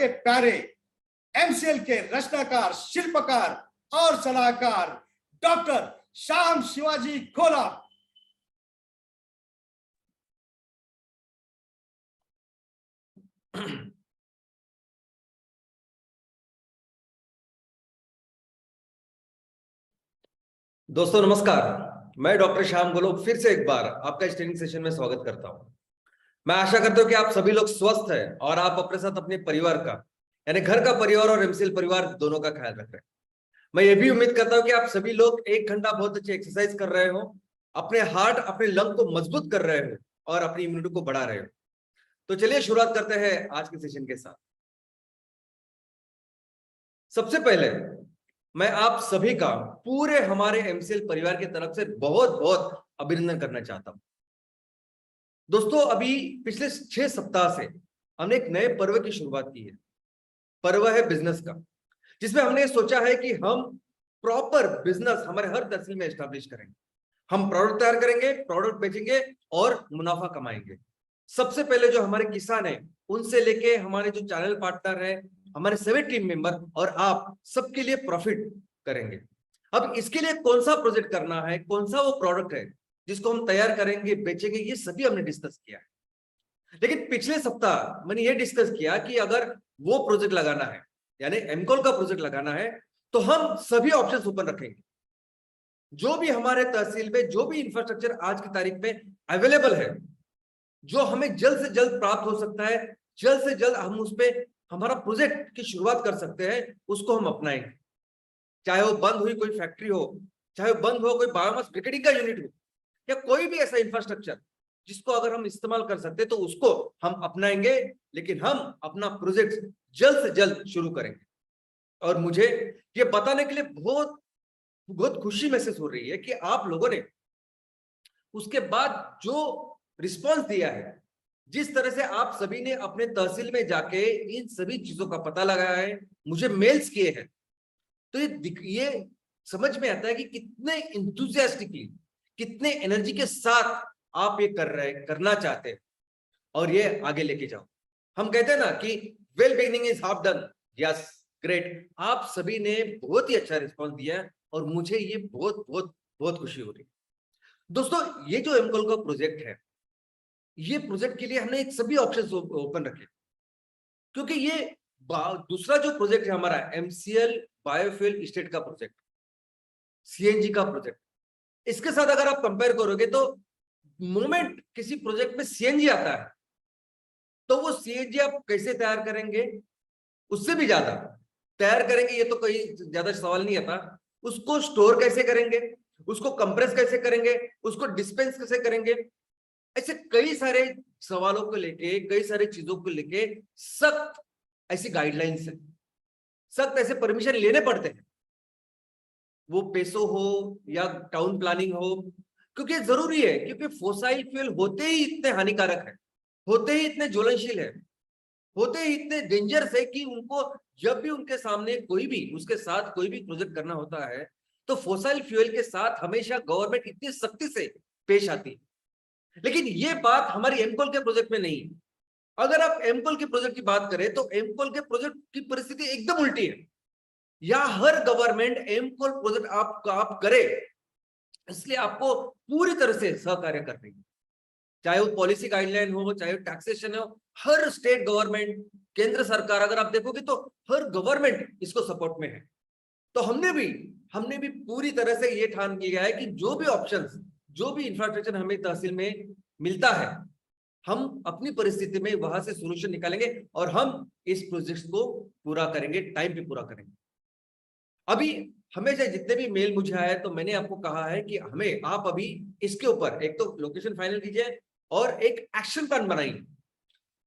सबके प्यारे एमसीएल के रचनाकार, शिल्पकार और सलाहकार डॉक्टर श्याम शिवाजी खोला। दोस्तों नमस्कार, मैं डॉक्टर श्याम गोलोक फिर से एक बार आपका इस ट्रेनिंग सेशन में स्वागत करता हूं। मैं आशा करता हूं कि आप सभी लोग स्वस्थ हैं और आप अपने साथ अपने परिवार का, यानी घर का परिवार और एमसीएल परिवार दोनों का ख्याल रख रहे हैं। मैं ये भी उम्मीद करता हूं कि आप सभी लोग 1 घंटा बहुत अच्छी एक्सरसाइज कर रहे हो, अपने हार्ट, अपने लंग को मजबूत कर रहे हो और अपनी इम्यूनिटी को बढ़ा रहे हो। तो चलिए शुरुआत करते हैं आज के सेशन के साथ। सबसे पहले मैं आप सभी का पूरे हमारे एमसीएल परिवार की तरफ से बहुत बहुत अभिनंदन करना चाहता हूं। दोस्तों, अभी पिछले 6 सप्ताह से हमने एक नए पर्व की शुरुआत की है। पर्व है बिजनेस का, जिसमें हमने सोचा है कि हम प्रॉपर बिजनेस हमारे हर तहसील में एस्टैब्लिश करेंगे। हम प्रोडक्ट तैयार करेंगे, प्रोडक्ट बेचेंगे और मुनाफा कमाएंगे। सबसे पहले जो हमारे किसान हैं, उनसे लेके हमारे जो चैनल पार्टनर है, हमारे सभी टीम मेंबर और आप सबके लिए प्रॉफिट करेंगे। अब इसके लिए कौन सा प्रोजेक्ट करना है, कौन सा वो प्रोडक्ट है जिसको हम तैयार करेंगे, बेचेंगे, ये सभी हमने डिस्कस किया है। लेकिन पिछले सप्ताह मैंने ये डिस्कस किया कि अगर वो प्रोजेक्ट लगाना है, यानी एमकॉल का प्रोजेक्ट लगाना है, तो हम सभी ऑप्शंस ओपन रखेंगे। जो भी हमारे तहसील में जो भी इंफ्रास्ट्रक्चर आज की तारीख में अवेलेबल है, जो हमें जल्द से जल्द प्राप्त हो सकता है, जल्द से जल्द हम उस पर हमारा प्रोजेक्ट की शुरुआत कर सकते हैं, उसको हम अपनाएंगे। चाहे वो बंद हुई कोई फैक्ट्री हो, चाहे वो बंद हो कोई बायोमास ब्रिकेटिंग का यूनिट हो, या कोई भी ऐसा इंफ्रास्ट्रक्चर जिसको अगर हम इस्तेमाल कर सकते हैं, तो उसको हम अपनाएंगे। लेकिन हम अपना प्रोजेक्ट जल्द से जल्द शुरू करेंगे। और मुझे ये बताने के लिए बहुत बहुत खुशी महसूस हो रही है कि आप लोगों ने उसके बाद जो रिस्पॉन्स दिया है, जिस तरह से आप सभी ने अपने तहसील में जाके इन सभी चीजों का पता लगाया है, मुझे मेल्स किए हैं, तो ये समझ में आता है कि कितने इंथुजियास्टिकली, कितने एनर्जी के साथ आप ये करना चाहते हैं और ये आगे लेके जाओ। हम कहते हैं ना कि well beginning is half done. Yes, great. आप सभी ने बहुत ही अच्छा रिस्पॉन्स दिया है और मुझे ये बहुत बहुत बहुत खुशी हो रही है। दोस्तों, ये जो एमकॉल का प्रोजेक्ट है, ये प्रोजेक्ट के लिए हमने एक सभी ऑप्शंस ओपन रखे, क्योंकि ये दूसरा जो प्रोजेक्ट है हमारा एमसीएल बायोफ्यूल स्टेट का प्रोजेक्ट, सीएनजी का प्रोजेक्ट, इसके साथ अगर आप कंपेयर करोगे तो मोमेंट किसी प्रोजेक्ट में सीएनजी आता है, तो वो सीएनजी आप कैसे तैयार करेंगे, उससे भी ज्यादा तैयार करेंगे, ये तो कोई ज्यादा सवाल नहीं आता। उसको स्टोर कैसे करेंगे, उसको कंप्रेस कैसे करेंगे, उसको डिस्पेंस कैसे करेंगे, ऐसे कई सारे सवालों को लेके, कई सारी चीजों को लेके सख्त ऐसी गाइडलाइंस है, सख्त ऐसे परमिशन लेने पड़ते हैं, वो पेसो हो या टाउन प्लानिंग हो, क्योंकि जरूरी है। क्योंकि फोसाइल फ्यूल होते ही इतने हानिकारक है, होते ही इतने ज्वलनशील है, होते ही इतने डेंजरस है कि उनको जब भी उनके सामने कोई भी उसके साथ कोई भी प्रोजेक्ट करना होता है, तो फोसाइल फ्यूल के साथ हमेशा गवर्नमेंट इतनी सख्ती से पेश आती है। लेकिन ये बात हमारी एमकॉल के प्रोजेक्ट में नहीं है। अगर आप एमकॉल के प्रोजेक्ट की बात करें तो एमकॉल के प्रोजेक्ट की परिस्थिति एकदम उल्टी है। या हर गवर्नमेंट एमकॉल प्रोजेक्ट आप करे, इसलिए आपको पूरी तरह से सहकार्य कर रही है, चाहे वो पॉलिसी गाइडलाइन हो, चाहे वो टैक्सेशन हो। हर स्टेट गवर्नमेंट, केंद्र सरकार, अगर आप देखोगे तो हर गवर्नमेंट इसको सपोर्ट में है। तो हमने भी पूरी तरह से ये ठान लिया है कि जो भी ऑप्शंस, जो भी इंफ्रास्ट्रक्चर हमें तहसील में मिलता है, हम अपनी परिस्थिति में वहां से सोल्यूशन निकालेंगे और हम इस प्रोजेक्ट को पूरा करेंगे, टाइम पे पूरा करेंगे। अभी हमेशा जितने भी मेल मुझे आए, तो मैंने आपको कहा है कि आप अभी इसके ऊपर एक तो लोकेशन फाइनल कीजिए और एक एक्शन प्लान बनाइए।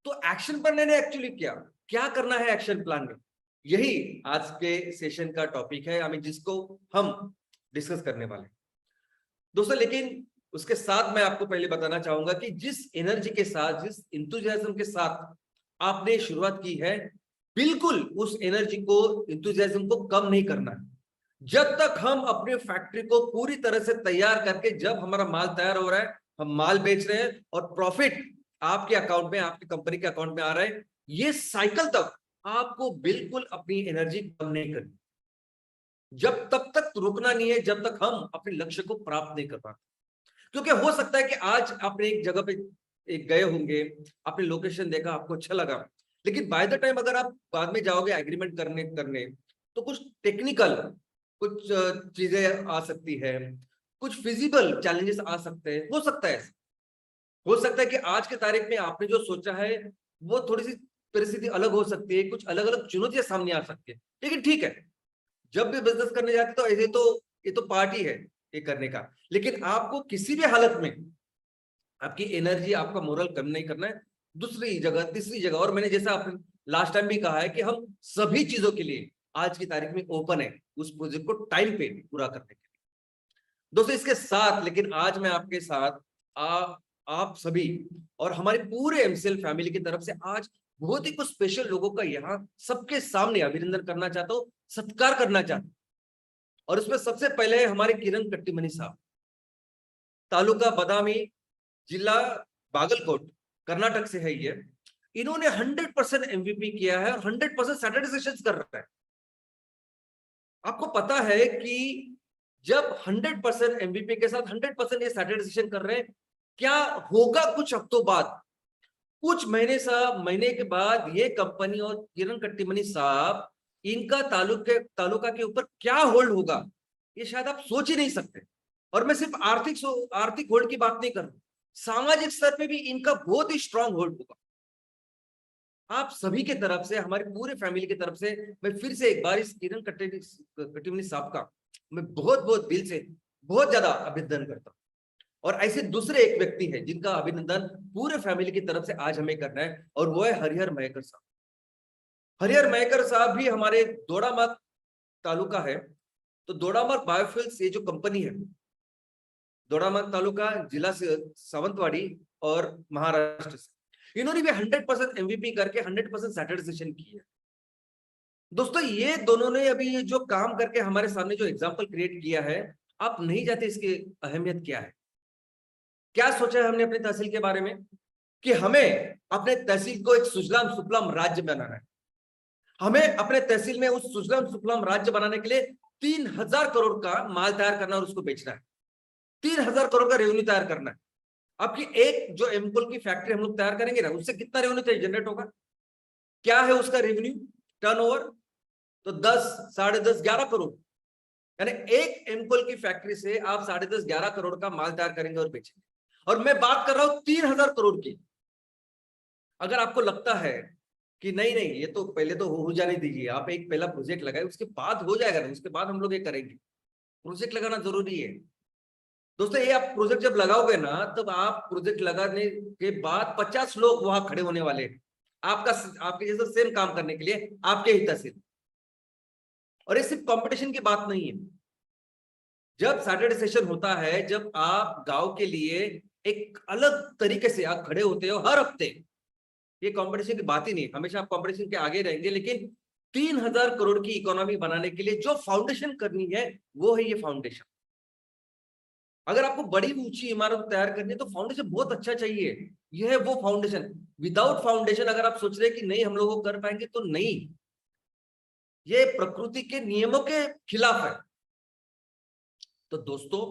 तो एक्शन प्लान मैंने एक्चुअली क्या करना है एक्शन प्लान में, यही आज के सेशन का टॉपिक है, हमें जिसको हम डिस्कस करने वाले दोस्तों। लेकिन उसके साथ मैं आपको पहले बताना चाहूंगा कि जिस एनर्जी के साथ, जिस इंथुजियाज्म के साथ आपने शुरुआत की है, बिल्कुल उस एनर्जी को, इंथुजियाज्म को कम नहीं करना है। जब तक हम अपने फैक्ट्री को पूरी तरह से तैयार करके, जब हमारा माल तैयार हो रहा है, हम माल बेच रहे हैं और प्रॉफिट आपके अकाउंट में, आपकी कंपनी के अकाउंट में आ रहा है, ये साइकिल तक आपको बिल्कुल अपनी एनर्जी कम नहीं करनी, जब तब तक रुकना नहीं है जब तक हम अपने लक्ष्य को प्राप्त नहीं कर पाते। क्योंकि हो सकता है कि आज आपने एक जगह पे एक गए होंगे, आपने लोकेशन देखा, आपको अच्छा लगा, लेकिन बाय द टाइम अगर आप बाद में जाओगे एग्रीमेंट करने करने तो कुछ टेक्निकल कुछ चीजें आ सकती है, कुछ फिजिबल चैलेंजेस आ सकते हैं। हो सकता है हो सकता है कि आज के तारीख में आपने जो सोचा है वो थोड़ी सी परिस्थिति अलग हो सकती है, कुछ अलग अलग चुनौतियां सामने आ सकती है, लेकिन ठीक है। जब भी बिजनेस करने जाते तो ऐसे तो ये तो पार्टी है ये करने का, लेकिन आपको किसी भी हालत में आपकी एनर्जी, आपका मोरल कम नहीं करना है। दूसरी जगह, तीसरी जगह, और मैंने जैसा आपने लास्ट टाइम भी कहा है कि हम सभी चीजों के लिए आज की तारीख में ओपन है उस प्रोजेक्ट को टाइम पे पूरा करने के लिए। दोस्तों इसके साथ लेकिन आज मैं आपके साथ आप सभी और हमारे पूरे एमसीएल फैमिली की तरफ से आज बहुत ही कुछ स्पेशल लोगों का यहाँ सबके सामने अभिनंदन करना चाहता हूँ, सत्कार करना चाहता हूँ। और उसमें सबसे पहले हमारे किरण कट्टीमनी साहब, तालुका बदामी, जिला बागलकोट, कर्नाटक से है ये। इन्होंने 100% एमवीपी किया है और 100% सैटरडे सेशंस कर रहा है। आपको पता है कि जब 100% एमवीपी के साथ 100% ये सैटरडे सेशन कर रहे हैं, क्या होगा कुछ हफ्तों बाद, कुछ महीने के बाद ये कंपनी और किरण कट्टीमनी साहब, इनका तालुका के ऊपर क्या होल्ड होगा ये शायद आप सोच ही नहीं सकते। और मैं सिर्फ आर्थिक होल्ड की बात नहीं कर रहा, सामाजिक स्तर पे भी इनका बहुत ही स्ट्रांग होल्ड होगा। आप सभी के तरफ से, हमारी पूरे फैमिली की तरफ से मैं फिर से एक बार इस किरण कट्टीमनी साहब का मैं बहुत बहुत दिल से बहुत ज्यादा अभिनंदन करता हूँ। और ऐसे दूसरे एक व्यक्ति है जिनका अभिनंदन पूरे फैमिली की तरफ से आज हमें करना है, और वो है हरिहर मयेकर साहब। हरिहर मयेकर साहब भी हमारे दोडामार्ग तालुका है। तो दोडामार्ग बायोफ्यूल्स ये जो कंपनी है, दोडामार्ग तालुका, जिला सावंतवाड़ी और महाराष्ट्र से, इन्होंने भी 100% एमवीपी करके 100% सैटरडे सेशन की है। दोस्तों ये दोनों ने अभी ये जो काम करके हमारे सामने जो एग्जांपल क्रिएट किया है, आप नहीं जानते इसकी अहमियत क्या है। क्या सोचा है हमने अपने तहसील के बारे में कि हमें अपने तहसील को एक सुजलाम सुफलाम राज्य बनाना है। हमें अपने तहसील में उस सुजलाम सुफलाम राज्य बनाने के लिए 3000 करोड़ का माल तैयार करना और उसको बेचना है। 3000 करोड़ का रेवेन्यू तैयार करना है। आपकी एक जो एमकोल की फैक्ट्री हम लोग तैयार करेंगे ना, उससे कितना रेवेन्यू जनरेट होगा, क्या है उसका रेवेन्यू टर्नओवर? तो 10, 10.5, 11 करोड़। यानी एक एमकोल की फैक्ट्री से आप 10.5, 11 करोड़ का माल तैयार करेंगे और बेचेंगे। और मैं बात कर रहा हूं 3000 करोड़ की। अगर आपको लगता है कि नहीं नहीं ये तो पहले तो हो जाने दीजिए, आप एक पहला प्रोजेक्ट लगाए उसके बाद हो जाएगा ना, उसके बाद हम लोग ये करेंगे, प्रोजेक्ट लगाना जरूरी है। दोस्तों ये आप प्रोजेक्ट जब लगाओगे ना, तब आप प्रोजेक्ट लगाने के बाद 50 लोग वहां खड़े होने वाले हैं आपके जैसे सेम काम करने के लिए, आपके ही तहसील। और ये सिर्फ कंपटीशन की बात नहीं है। जब सैटरडे सेशन होता है, जब आप गांव के लिए एक अलग तरीके से आप खड़े होते हो हर हफ्ते, ये कंपटीशन की बात ही नहीं, हमेशा आप कंपटीशन के आगे रहेंगे, लेकिन 3000 करोड़ की इकोनॉमी बनाने के लिए जो फाउंडेशन करनी है वो है ये फाउंडेशन। अगर आपको बड़ी ऊंची इमारत तैयार करनी है तो फाउंडेशन बहुत अच्छा चाहिए। यह है वो फाउंडेशन। विदाउट फाउंडेशन अगर आप सोच रहे हैं कि नहीं हम लोग कर पाएंगे, तो नहीं, ये प्रकृति के नियमों के खिलाफ है। तो दोस्तों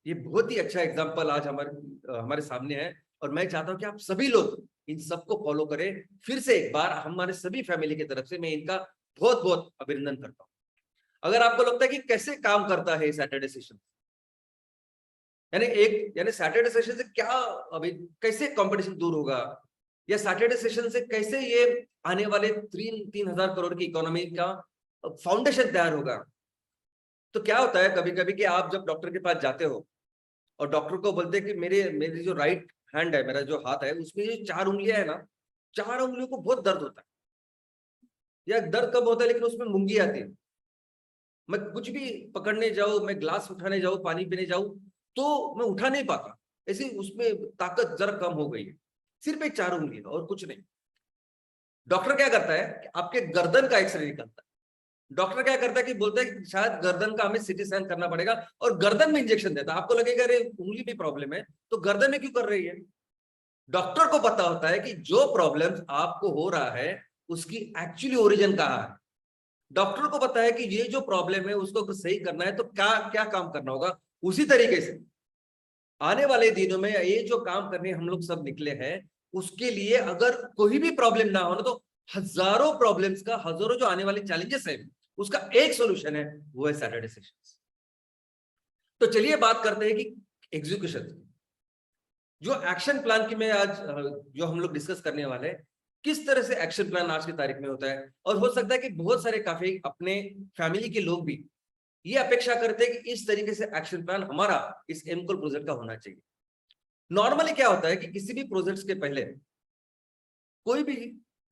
ये बहुत ही अच्छा एग्जांपल आज हमारे सामने है, और मैं चाहता हूं कि आप सभी लोग इन सबको फॉलो करें। फिर से एक बार हमारे सभी फैमिली की तरफ से मैं इनका बहुत बहुत अभिनंदन करता हूं। अगर आपको लगता है कि कैसे काम करता है सैटरडे सेशन, यानी सैटरडे सेशन से क्या अभी कैसे कंपटीशन दूर होगा, या सैटरडे सेशन से कैसे ये आने वाले 3000 करोड़ की इकोनॉमी का फाउंडेशन तैयार होगा। तो क्या होता है कभी कभी कि आप जब डॉक्टर के पास जाते हो और डॉक्टर को बोलते हैं कि मेरी जो राइट हैंड है, मेरा जो हाथ है, उसमें जो 4 उंगलियां है ना, 4 उंगलियों को बहुत दर्द होता है। या दर्द कब होता है, लेकिन उसमें मुंगी आती है। मैं कुछ भी पकड़ने जाऊं, मैं ग्लास उठाने जाऊं, पानी पीने जाऊं, तो मैं उठा नहीं पाता, ऐसे उसमें ताकत जरा कम हो गई है। सिर्फ एक 4 उंगली और कुछ नहीं। डॉक्टर क्या करता है कि आपके गर्दन का एक्सरे निकालता है। डॉक्टर क्या करता है कि बोलता है कि शायद गर्दन का हमें सीटी स्कैन करना पड़ेगा, और गर्दन में इंजेक्शन देता है। आपको लगेगा अरे उंगली में प्रॉब्लम है तो गर्दन में क्यों कर रही है। डॉक्टर को पता होता है कि जो प्रॉब्लम आपको हो रहा है उसकी एक्चुअली ओरिजिन कहाँ है। डॉक्टर को पता है कि ये जो प्रॉब्लम है उसको अगर सही करना है तो क्या क्या काम करना होगा। उसी तरीके से आने वाले दिनों में ये जो काम करने हम लोग सब निकले हैं, उसके लिए अगर कोई भी प्रॉब्लम ना हो ना, तो हजारों प्रॉब्लम्स का, हजारों जो आने वाले चैलेंजेस है उसका एक सॉल्यूशन है, वो है सैटरडे सेशंस। तो चलिए बात करते हैं कि एग्जीक्यूशन, जो एक्शन प्लान की मैं आज जो हम लोग डिस्कस करने वाले हैं, किस तरह से एक्शन प्लान आज की तारीख में होता है। और हो सकता है कि बहुत सारे काफी अपने फैमिली के लोग भी ये अपेक्षा करते हैं कि इस तरीके से एक्शन प्लान हमारा इस एमकोल प्रोजेक्ट का होना चाहिए। नॉर्मली क्या होता है कि किसी भी प्रोजेक्ट्स के पहले कोई भी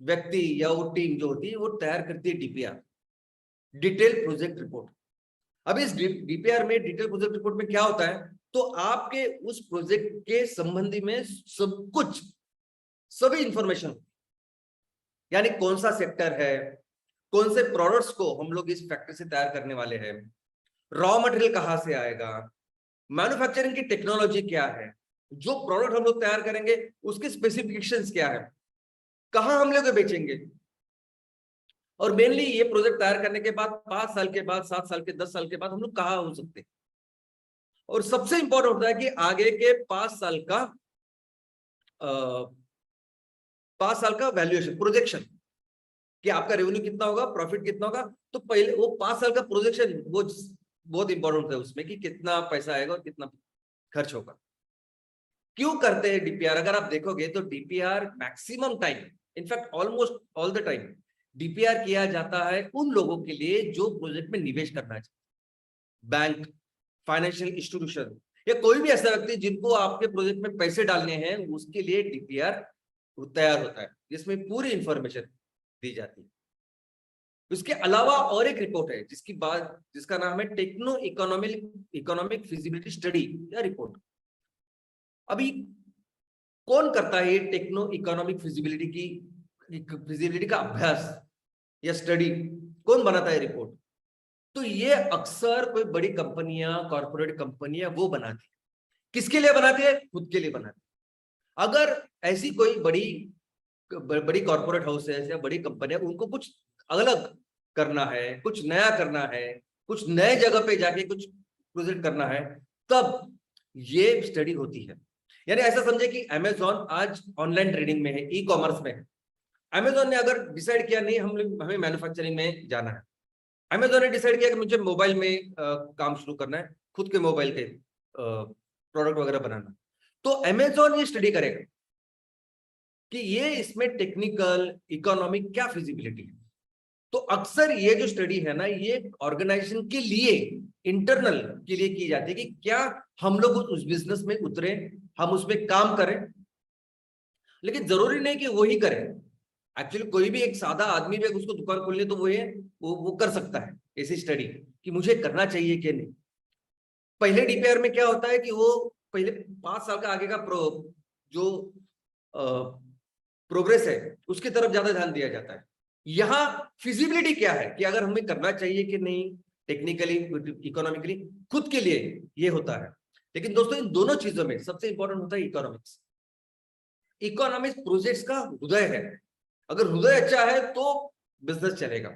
व्यक्ति या वो टीम जो होती है वो तैयार करती है डीपीआर, डिटेल प्रोजेक्ट रिपोर्ट। अब इस डीपीआर में, डिटेल प्रोजेक्ट रिपोर्ट में क्या होता है, तो आपके उस प्रोजेक्ट के संबंधी में सब कुछ, सभी इंफॉर्मेशन, यानी कौन सा सेक्टर है, कौन से प्रोडक्ट्स को हम लोग इस फैक्ट्री से तैयार करने वाले हैं, रॉ मटेरियल कहां से आएगा, मैन्युफैक्चरिंग की टेक्नोलॉजी क्या है, जो प्रोडक्ट हम लोग तैयार करेंगे उसके स्पेसिफिकेशंस क्या है, कहां हम लोग बेचेंगे। और मेनली ये प्रोजेक्ट तैयार करने के बाद 5 साल के बाद, 7 साल के, 10 साल के बाद हम लोग कहां हो सकते हैं। और सबसे इंपॉर्टेंट होता है कि आगे के 5 साल का 5 साल का वैल्यूएशन, प्रोजेक्शन, कि आपका रेवेन्यू कितना होगा, प्रॉफिट कितना होगा। तो पहले वो 5 साल का प्रोजेक्शन वो बहुत इंपॉर्टेंट होता है उसमें, कि कितना पैसा आएगा और कितना खर्च होगा। क्यों करते हैं डीपीआर? अगर आप देखोगे तो DPR maximum time, in fact almost all the time DPR किया जाता है उन लोगों के लिए जो प्रोजेक्ट में निवेश करना चाहते, बैंक, फाइनेंशियल इंस्टीट्यूशन, या कोई भी ऐसा व्यक्ति जिनको आपके प्रोजेक्ट में पैसे डालने हैं, उसके लिए डीपीआर तैयार होता है जिसमें पूरी इंफॉर्मेशन दी जाती है। उसके अलावा और एक रिपोर्ट है जिसका नाम है टेक्नो इकोनॉमिक फिजिबिलिटी स्टडी या रिपोर्ट। अभी कौन करता है ये टेक्नो इकोनॉमिक फिजिबिलिटी का अभ्यास या स्टडी, कौन बनाता है रिपोर्ट? तो ये अक्सर कोई बड़ी कंपनियां, कॉर्पोरेट कंपनियां वो बनाती है। किसके लिए बनाती है? खुद के लिए बनाती है। अगर ऐसी कोई बड़ी कॉर्पोरेट हाउस है या बड़ी कंपनियां, उनको कुछ अलग करना है, कुछ नया करना है, कुछ नए जगह पे जाके कुछ प्रोजेक्ट करना है, तब ये स्टडी होती है। यानी ऐसा समझे कि अमेजॉन आज ऑनलाइन ट्रेडिंग में है, ई कॉमर्स में है। अमेजॉन ने अगर डिसाइड किया नहीं हमें मैन्युफैक्चरिंग में जाना है, अमेजॉन ने डिसाइड किया कि मुझे मोबाइल में काम शुरू करना है, खुद के मोबाइल के प्रोडक्ट वगैरह बनाना, तो अमेजॉन ये स्टडी करेगा कि ये इसमें टेक्निकल, इकोनॉमिक क्या फिजिबिलिटी है। तो अक्सर ये जो स्टडी है ना, ये ऑर्गेनाइजेशन के लिए, इंटरनल के लिए की जाती है कि क्या हम लोग उस बिजनेस में उतरे, हम उसमें काम करें। लेकिन जरूरी नहीं कि वही करें। एक्चुअली कोई भी एक सादा आदमी भी उसको दुकान खोलने तो वो कर सकता है ऐसी स्टडी, कि मुझे करना चाहिए कि नहीं। पहले डीपीआर में क्या होता है कि वो पहले 5 साल का आगे का जो प्रोग्रेस है उसकी तरफ ज्यादा ध्यान दिया जाता है। यहाँ फिजिबिलिटी क्या है कि अगर हमें करना चाहिए कि नहीं, टेक्निकली, इकोनॉमिकली, खुद के लिए ये होता है। लेकिन दोस्तों इन दोनों चीजों में सबसे इंपॉर्टेंट होता है इकोनॉमिक्स। इकोनॉमिक्स प्रोजेक्ट्स का हृदय है। अगर हृदय अच्छा है तो बिजनेस चलेगा।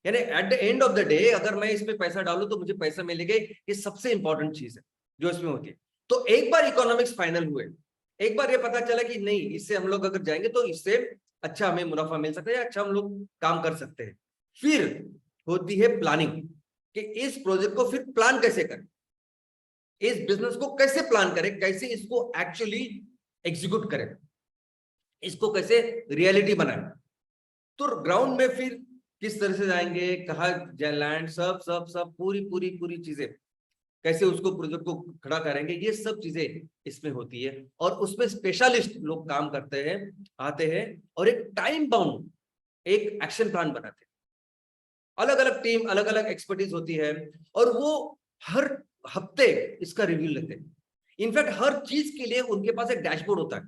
यानी at the end of the day अगर मैं इसमें पैसा डालूं तो मुझे पैसा मिलेगा, ये सबसे इंपॉर्टेंट चीज है जो इसमें होती है। तो एक बार इकोनॉमिक्स फाइनल हुए, एक बार ये पता चला कि नहीं, इससे हम लोग अगर जाएंगे तो इससे अच्छा हमें मुनाफा मिल सकता है, अच्छा हम लोग काम कर सकते हैं, फिर होती है प्लानिंग कि इस प्रोजेक्ट को फिर प्लान कैसे करें, इस बिजनेस को कैसे प्लान करें, कैसे इसको एक्चुअली एग्जीक्यूट करें, इसको कैसे रियलिटी बनाएं। तो ग्राउंड में फिर किस तरह से जाएंगे, कहाँ लैंड, सब सब सब पूरी पूरी पूरी चीजें, कैसे उसको प्रोजेक्ट को खड़ा करेंगे, ये सब चीजें इसमें होती है। और उसमें स्पेशलिस्ट लोग काम करते हैं, आते हैं और एक टाइम बाउंड एक एक्शन प्लान बनाते हैं। अलग अलग टीम, अलग अलग एक्सपर्टीज होती है और वो हर हफ्ते इसका रिव्यू लेते हैं। इनफैक्ट हर चीज के लिए उनके पास एक डैशबोर्ड होता है।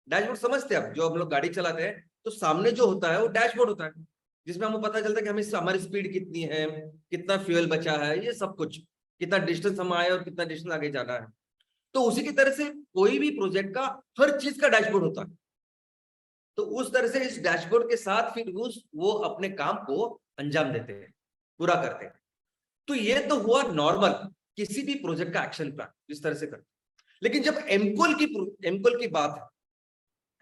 डैशबोर्ड समझते हैं आप? जो हम लोग गाड़ी चलाते हैं तो सामने जो होता है वो डैशबोर्ड होता है, जिसमें हमको पता चलता है कि हमें हमारी स्पीड कितनी है, कितना फ्यूल बचा है, ये सब कुछ, कितना डिस्टेंस हम आए और कितना डिस्टेंस आगे जाना है। तो उसी की तरह से कोई भी प्रोजेक्ट का हर चीज का डैशबोर्ड होता है। तो उस तरह से इस डैशबोर्ड के साथ फिर वो अपने काम को अंजाम देते हैं, पूरा करते हैं। तो ये तो हुआ नॉर्मल किसी भी प्रोजेक्ट का एक्शन प्लान जिस तरह से करते हैं। लेकिन जब एमकोल की बात है,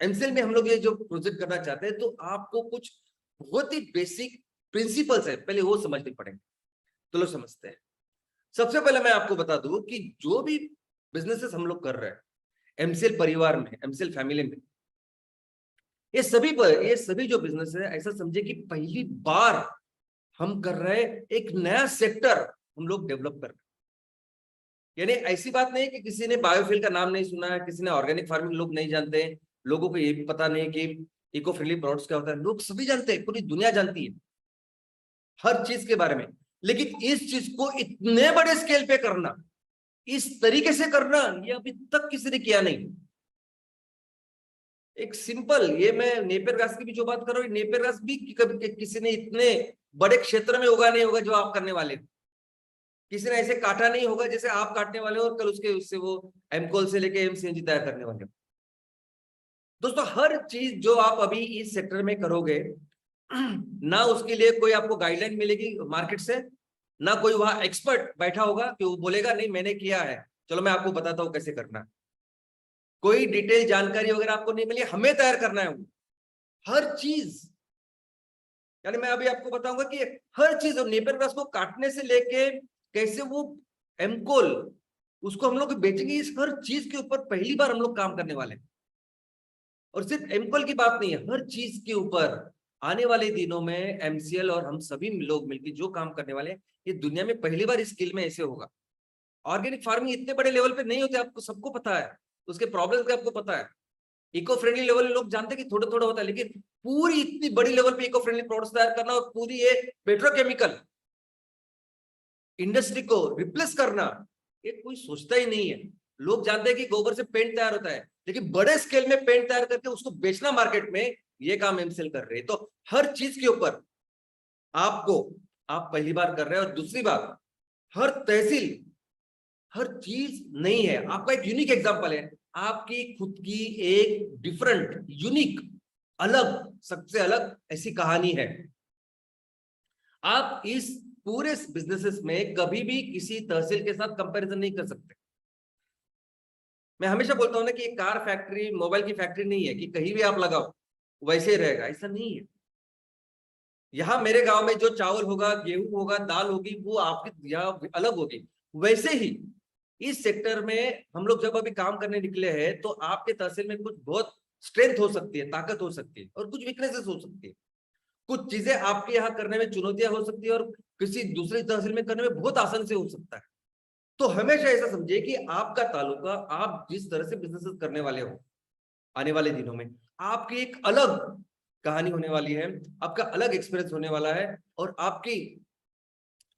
एमसीएल में हम लोग ये जो प्रोजेक्ट करना चाहते हैं, तो आपको कुछ बहुत ही बेसिक प्रिंसिपल्स है, पहले वो समझने पड़ेंगे। तो लोग समझते हैं। सबसे पहले मैं आपको बता दूं कि जो भी बिजनेसेस हम लोग कर रहे हैं एमसीएल परिवार में, एमसीएल फैमिली में, ये सभी जो बिजनेस है, ऐसा समझे कि पहली बार हम कर रहे हैं, एक नया सेक्टर हम लोग डेवलप कर रहे हैं। यानी ऐसी बात नहीं कि किसी ने बायोफ्यूल का नाम नहीं सुना है, किसी ने ऑर्गेनिक फार्मिंग लोग नहीं जानते हैं, लोगों को ये भी पता नहीं कि इको फ्रेंडली प्रोडक्ट्स क्या होता है। लोग सभी जानते हैं, पूरी दुनिया जानती है हर चीज के बारे में। लेकिन इस चीज को इतने बड़े स्केल पे करना, इस तरीके से करना, ये अभी तक किसी ने किया नहीं। एक सिंपल, ये मैं नेपियर घास की भी जो बात कर रहा हूँ, नेपियर घास भी कभी किसी ने इतने बड़े क्षेत्र में उगा नहीं होगा जो आप करने वाले। किसी ने ऐसे काटा नहीं होगा जैसे आप काटने वाले हो, और कल उससे वो एमकोल से लेके एमसीएनजी तैयार करने वाले हो। दोस्तों, हर चीज जो आप अभी इस सेक्टर में करोगे, ना उसके लिए कोई आपको गाइडलाइन मिलेगी मार्केट से, ना कोई वहां एक्सपर्ट बैठा होगा कि वो बोलेगा नहीं मैंने किया है, चलो मैं आपको बताता हूँ कैसे करना है। कोई डिटेल जानकारी वगैरह आपको नहीं मिली, हमें तैयार करना है वो हर चीज। यानी मैं अभी आपको बताऊंगा कि हर चीज नेपियर ग्रास को काटने से लेके कैसे वो एमकोल उसको हम लोग बेचेंगे, इस हर चीज के ऊपर पहली बार हम लोग काम करने वाले हैं। और सिर्फ एमकोल की बात नहीं है, हर चीज के ऊपर आने वाले दिनों में एमसीएल और हम सभी लोग मिलकर जो काम करने वाले हैं, ये दुनिया में पहली बार इस स्किल में ऐसे होगा। ऑर्गेनिक फार्मिंग इतने बड़े लेवल पे नहीं होते, आपको सबको पता है, उसके प्रॉब्लम का आपको पता है। इको फ्रेंडली लेवल लोग जानते हैं कि थोड़ा थोड़ा होता है, लेकिन पूरी इतनी बड़ी लेवल पे इको फ्रेंडली प्रोडक्ट्स तैयार करना और पूरी ये पेट्रोकेमिकल इंडस्ट्री को रिप्लेस करना, ये कोई सोचता ही नहीं है। लोग जानते हैं कि गोबर से पेंट तैयार होता है, लेकिन बड़े स्केल में पेंट तैयार करके उसको बेचना मार्केट में, ये काम एमसीएल कर रहे हैं। तो हर चीज के ऊपर आप पहली बार कर रहे हैं। और दूसरी बात, हर तहसील, हर चीज नहीं है। आपका एक यूनिक एग्जांपल है, आपकी खुद की एक डिफरेंट, यूनिक, अलग, सबसे अलग ऐसी कहानी है। आप इस पूरे बिजनेसेस में कभी भी किसी तहसील के साथ कंपैरिजन नहीं कर सकते। मैं हमेशा बोलता हूं ना कि कार फैक्ट्री मोबाइल की फैक्ट्री नहीं है कि कहीं भी आप लगाओ वैसे ही रहेगा, ऐसा नहीं है। यहां मेरे गांव में जो चावल होगा, गेहूं होगा, दाल होगी, वो आपकी यहाँ अलग होगी। वैसे ही इस सेक्टर में हम लोग जब अभी काम करने निकले हैं, तो आपके तहसील में कुछ बहुत स्ट्रेंथ हो सकती है, ताकत हो सकती है, और कुछ वीकनेसेस हो सकती है। कुछ चीजें आपके यहाँ करने में चुनौतियां हो सकती है और किसी दूसरी तहसील में करने में बहुत आसान से हो सकता है। तो हमेशा ऐसा समझिए कि आपका तालुका, आप जिस तरह से बिजनेस करने वाले हो आने वाले दिनों में, आपकी एक अलग कहानी होने वाली है, आपका अलग एक्सपीरियंस होने वाला है। और आपकी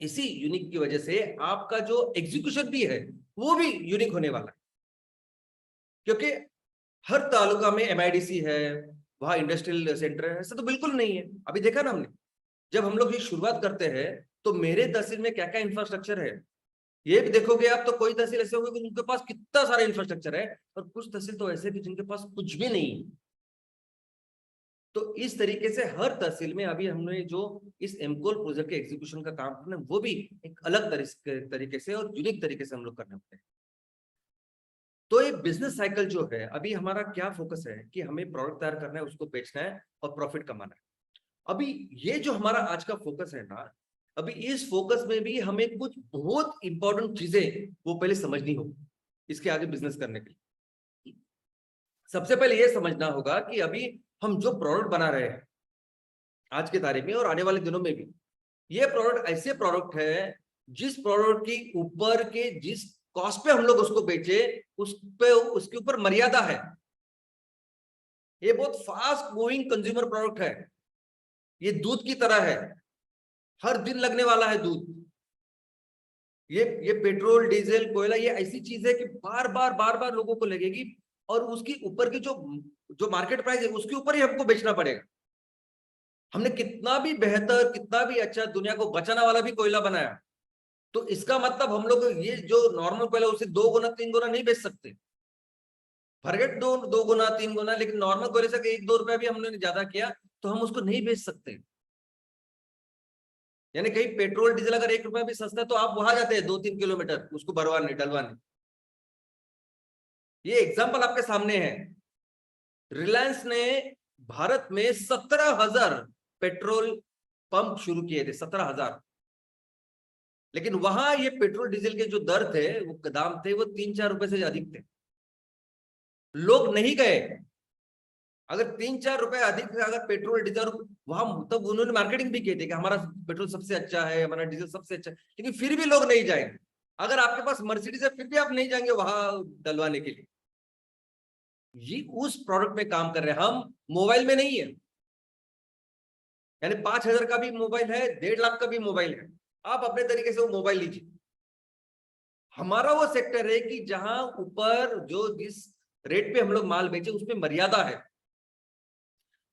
इसी यूनिक की वजह से आपका जो एग्जीक्यूशन भी है वो भी यूनिक होने वाला है। क्योंकि हर तालुका में एमआईडीसी है, वहां इंडस्ट्रियल सेंटर है, ऐसा तो बिल्कुल नहीं है। अभी देखा ना हमने, जब हम लोग ये शुरुआत करते हैं तो मेरे तहसील में क्या क्या इंफ्रास्ट्रक्चर है, ये भी देखोगे आप, तो कोई तहसील ऐसे होगी जिनके पास कितना सारा इंफ्रास्ट्रक्चर है, और कुछ तहसील तो ऐसे कि जिनके पास कुछ भी नहीं है। तो इस तरीके से हर तहसील में अभी हमने जो इस एमकोल प्रोजेक्ट के एग्जीक्यूशन का काम करना है, वो भी एक अलग तरीके से और यूनिक तरीके से हम लोग करने होते हैं। तो ये बिजनेस साइकिल जो है, अभी हमारा क्या फोकस है कि हमें प्रोडक्ट तैयार करना है, उसको बेचना है और प्रॉफिट कमाना है। अभी ये जो हमारा आज का फोकस है ना, अभी इस फोकस में भी हमें कुछ बहुत इंपॉर्टेंट चीजें वो पहले समझनी होगी इसके आगे बिजनेस करने के लिए। सबसे पहले ये समझना होगा कि अभी हम जो प्रोडक्ट बना रहे हैं आज की तारीख में और आने वाले दिनों में भी, ये प्रोडक्ट ऐसे प्रोडक्ट है जिस प्रोडक्ट की ऊपर के जिस कॉस्ट पे हम लोग उसको बेचे, उस पे उसके ऊपर मर्यादा है। ये बहुत फास्ट मूविंग कंज्यूमर प्रोडक्ट है, ये दूध की तरह है, हर दिन लगने वाला है दूध। ये पेट्रोल, डीजल, कोयला, ये ऐसी चीज है कि बार बार लोगों को लगेगी, और उसकी ऊपर की जो मार्केट प्राइस है उसके ऊपर ही हमको बेचना पड़ेगा। हमने कितना भी बेहतर, कितना भी अच्छा, दुनिया को बचाने वाला भी कोयला बनाया, तो इसका मतलब हम लोग ये जो नॉर्मल कोयला उसे 2 गुना 3 गुना नहीं बेच सकते। फॉरगेट 2 गुना 3 गुना, लेकिन नॉर्मल कोयले से 1-2 रुपया भी हमने ज्यादा किया तो हम उसको नहीं बेच सकते। यानी कहीं पेट्रोल डीजल अगर 1 रुपया भी सस्ता है तो आप वहां जाते हैं 2-3 किलोमीटर उसको भरवाने डलवाने। ये एग्जाम्पल आपके सामने है। रिलायंस ने भारत में 17,000 पेट्रोल पंप शुरू किए थे, 17,000। लेकिन वहां ये पेट्रोल डीजल के जो दर थे, वो दाम थे, वो 3-4 रुपए से अधिक थे। लोग नहीं गए। अगर 3-4 रुपए अधिक थे अगर पेट्रोल डीजल वहां, तब उन्होंने मार्केटिंग भी की थी कि हमारा पेट्रोल सबसे अच्छा है, हमारा डीजल सबसे अच्छा है, लेकिन फिर भी लोग नहीं जाएंगे। अगर आपके पास मर्सिडीज है फिर भी आप नहीं जाएंगे वहां डलवाने के लिए। ये उस प्रोडक्ट में काम कर रहे हैं, हम मोबाइल में नहीं है। यानी 5,000 का भी मोबाइल है, 1.5 लाख का भी मोबाइल है, आप अपने तरीके से वो मोबाइल लीजिए। हमारा वो सेक्टर है कि जहां ऊपर जो जिस रेट पे हम लोग माल बेचे उसमें मर्यादा है।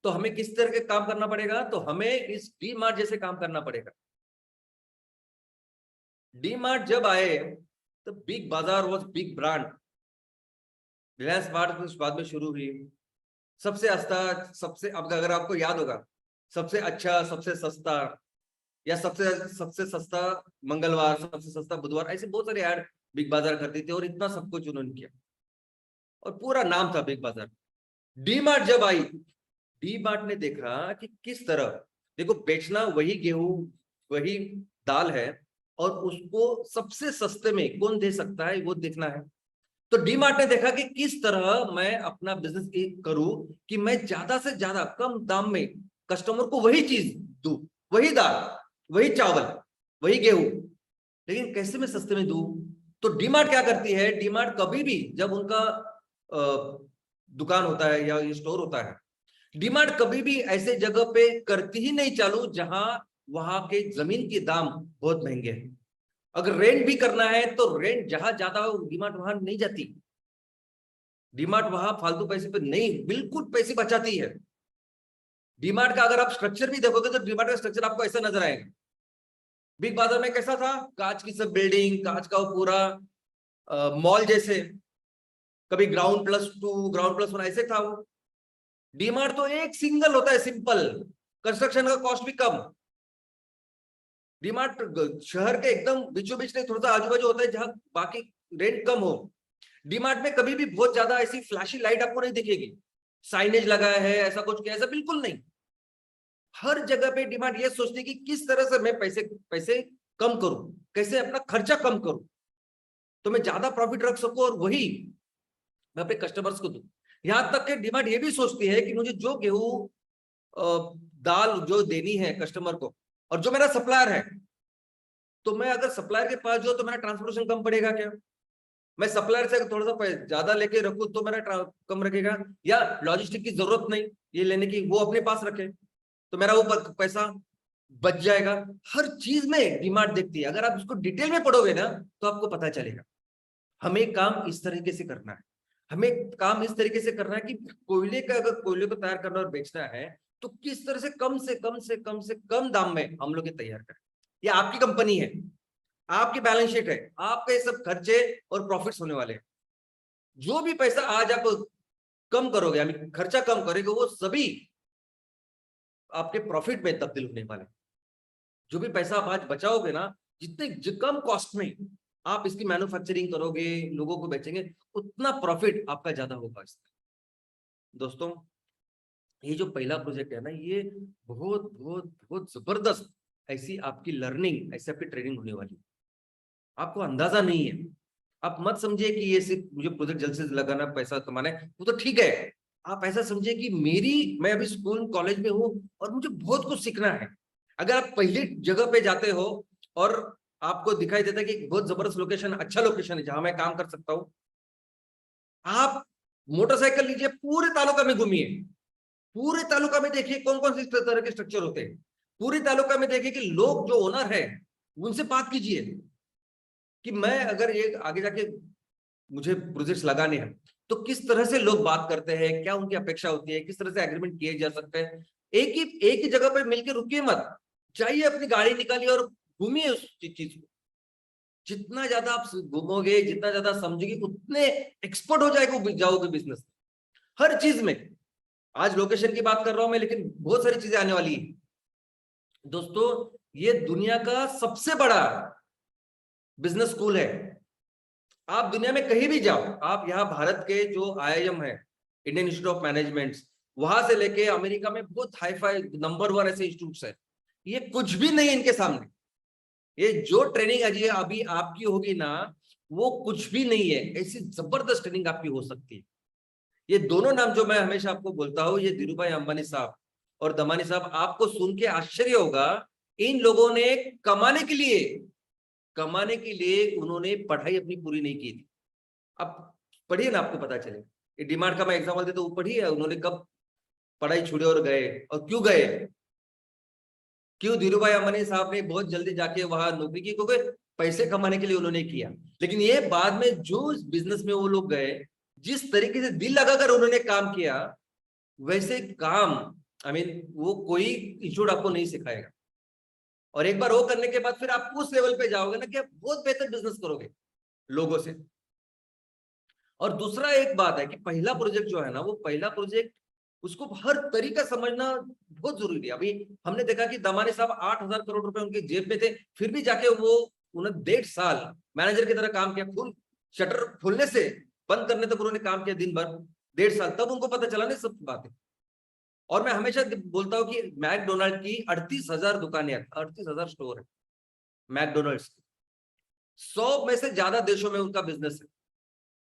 तो हमें किस तरह के काम करना पड़ेगा, तो हमें इस डी मार्ट जैसे काम करना पड़ेगा। डी मार्ट जब आए तो बिग बाजार was big brand. Reliance mart बाद में शुरू हुई। सबसे सस्ता, सबसे, अब अगर आपको याद होगा, सबसे अच्छा, सबसे सस्ता, या सबसे सबसे सस्ता मंगलवार, सबसे सस्ता बुधवार, ऐसे बहुत सारे ऐड बिग बाजार करती थी और इतना सब कुछ उन्होंने किया और पूरा नाम था बिग बाजार। डी मार्ट जब आई, डी मार्ट ने देखा कि किस तरह, देखो बेचना वही गेहूं वही दाल है और उसको सबसे सस्ते में कौन दे सकता है वो देखना है। तो डी मार्ट ने देखा कि किस तरह मैं अपना बिजनेस करूं कि मैं ज्यादा से ज्यादा कम दाम में कस्टमर को वही चीज दूं, वही दाल, वही चावल, वही गेहूं, लेकिन कैसे मैं सस्ते में दूं। तो डी मार्ट क्या करती है, डी मार्ट कभी भी जब उनका दुकान होता है या ये स्टोर होता है, डी मार्ट कभी भी ऐसे जगह पे करती ही नहीं चालू जहां वहां के जमीन के दाम बहुत महंगे हैं। अगर रेंट भी करना है तो रेंट जहां ज्यादा हो डी मार्ट वहां नहीं जाती। डी मार्ट वहां फालतू पैसे पे नहीं, बिल्कुल पैसे बचाती है। डी मार्ट का अगर आप स्ट्रक्चर भी देखोगे तो डी मार्ट का स्ट्रक्चर आपको ऐसा नजर आएगा। बिग बाजार में कैसा था, कांच की सब बिल्डिंग, कांच का वो पूरा मॉल जैसे, कभी ग्राउंड+2 ग्राउंड+1 ऐसे था वो। डी मार्ट तो एक सिंगल होता है, सिंपल, कंस्ट्रक्शन का कॉस्ट भी कम। डी मार्ट शहर के एकदम बीचों बीच नहीं, थोड़ा सा आजू बाजू होता है जहां बाकी रेंट कम हो। डी मार्ट में कभी भी बहुत ज्यादा ऐसी फ्लैशी लाइट आपको नहीं दिखेगी, साइनेज लगाया है ऐसा कुछ किया, ऐसा बिल्कुल नहीं। हर जगह पे डी मार्ट ये सोचती है कि किस तरह से मैं पैसे कम करूं, कैसे अपना खर्चा कम करूं तो मैं ज्यादा प्रॉफिट रख सकूं और वही मैं अपने कस्टमर्स को दूं। यहां तक कि डी मार्ट ये भी सोचती है कि मुझे जो गेहूं दाल जो देनी है कस्टमर को, और जो मेरा सप्लायर है, तो मैं अगर सप्लायर के पास जो तो मेरा ट्रांसपोर्टेशन कम पड़ेगा क्या, मैं सप्लायर से थोड़ा सा ज्यादा लेके रखूं तो मेरा कम रखेगा, या लॉजिस्टिक की जरूरत नहीं ये लेने की, वो अपने पास रखे तो मेरा वो पैसा बच जाएगा। हर चीज में डिमांड देखती है। अगर आप इसको डिटेल में पढ़ोगे ना तो आपको पता चलेगा। हमें काम इस तरीके से करना है, हमें काम इस तरीके से करना है कि कोयले का, अगर कोयले को तैयार करना और बेचना है तो किस तरह से कम से कम से कम से कम दाम में हम लोग ये तैयार करें। ये आपकी कंपनी है, आपकी बैलेंस शीट है, आपके सब खर्चे और प्रॉफिट्स होने वाले हैं। जो भी पैसा आज आप कम करोगे, यानी खर्चा कम करोगे, वो सभी आपके प्रॉफिट में तब्दील होने वाले। जो भी पैसा आप आज बचाओगे ना, जितने कम कॉस्ट में आप इसकी मैन्युफैक्चरिंग करोगे, लोगों को बेचेंगे, उतना प्रॉफिट आपका ज्यादा होगा इसमें। दोस्तों, ये जो पहला प्रोजेक्ट है ना, ये बहुत बहुत बहुत जबरदस्त ऐसी आपकी लर्निंग, ऐसी आपकी ट्रेनिंग होने वाली है। आपको अंदाजा नहीं है। आप मत समझिए कि ये सिर्फ मुझे प्रोजेक्ट जल्द से लगाना, पैसा कमाना है, वो तो ठीक है। आप ऐसा समझिए कि मैं अभी स्कूल कॉलेज में हूँ और मुझे बहुत कुछ सीखना है। अगर आप पहली जगह पे जाते हो और आपको दिखाई देता है कि बहुत जबरदस्त लोकेशन, अच्छा लोकेशन है जहां मैं काम कर सकता हूँ, आप मोटरसाइकिल लीजिए, पूरे तालुका में घूमिए, पूरे तालुका में देखिए कौन कौन सी तरह के स्ट्रक्चर होते हैं। पूरे तालुका में देखिए कि लोग जो ओनर है उनसे बात कीजिए कि मैं अगर ये आगे जाके मुझे प्रोजेक्ट्स लगाने हैं तो किस तरह से लोग बात करते हैं, क्या उनकी अपेक्षा होती है, किस तरह से एग्रीमेंट किए जा सकते हैं। एक ही जगह पर मिलकर रुकिए मत, जाइए अपनी गाड़ी निकालिए और घूमिए उस चीज को। जितना ज्यादा आप घूमोगे, जितना ज्यादा समझोगे, उतने एक्सपर्ट हो जाओगे बिजनेस हर चीज में। आज लोकेशन की बात कर रहा हूं मैं, लेकिन बहुत सारी चीजें आने वाली है दोस्तों। ये दुनिया का सबसे बड़ा बिजनेस स्कूल है। आप दुनिया में कहीं भी जाओ, आप यहाँ भारत के जो IIM है, इंडियन इंस्टीट्यूट ऑफ मैनेजमेंट, वहां से लेके अमेरिका में बहुत हाई फाई नंबर 1 ऐसे इंस्टीट्यूट है, ये कुछ भी नहीं इनके सामने। ये जो ट्रेनिंग अभी आपकी होगी ना, वो कुछ भी नहीं है। ऐसी जबरदस्त ट्रेनिंग आपकी हो सकती है। ये दोनों नाम जो मैं हमेशा आपको बोलता हूं, ये धीरूभाई अंबानी साहब और दमानी साहब, आपको सुन के आश्चर्य होगा, इन लोगों ने कमाने के लिए उन्होंने पढ़ाई अपनी पूरी नहीं की थी। अब पढ़िए ना, आपको पता चले। डिमांड का मैं एग्जाम्पल देता हूँ, पढ़िए उन्होंने कब पढ़ाई छोड़ी और गए, और क्यों गए। क्यों धीरूभाई अंबानी साहब ने बहुत जल्दी जाके वहां नौकरी की, क्योंकि पैसे कमाने के लिए उन्होंने किया। लेकिन ये बाद में जो बिजनेस में वो लोग गए, जिस तरीके से दिल लगाकर उन्होंने काम किया, वैसे काम वो कोई इंस्टीट्यूट आपको नहीं सिखाएगा। और एक बार वो करने के बाद फिर आप उस लेवल पे जाओगे ना कि आप बहुत बेहतर बिजनेस करोगे लोगों से। और दूसरा एक बात है कि पहला प्रोजेक्ट जो है ना, वो पहला प्रोजेक्ट उसको हर तरीका समझना बहुत जरूरी है। अभी हमने देखा कि दमानी साहब 8,000 करोड़ रुपए उनके जेब में थे, फिर भी जाके वो उन्होंने 1.5 साल मैनेजर की तरह काम किया। फुल शटर खोलने से बंद करने तक उन्होंने काम किया, दिन भर 1.5 साल। तब उनको पता चला नहीं सब बातें। और मैं हमेशा बोलता हूँ कि मैकडोनाल्ड की 38,000 दुकानें, 38,000 स्टोर है मैकडोनाल्ड्स। 100 में से ज्यादा देशों में उनका बिजनेस है।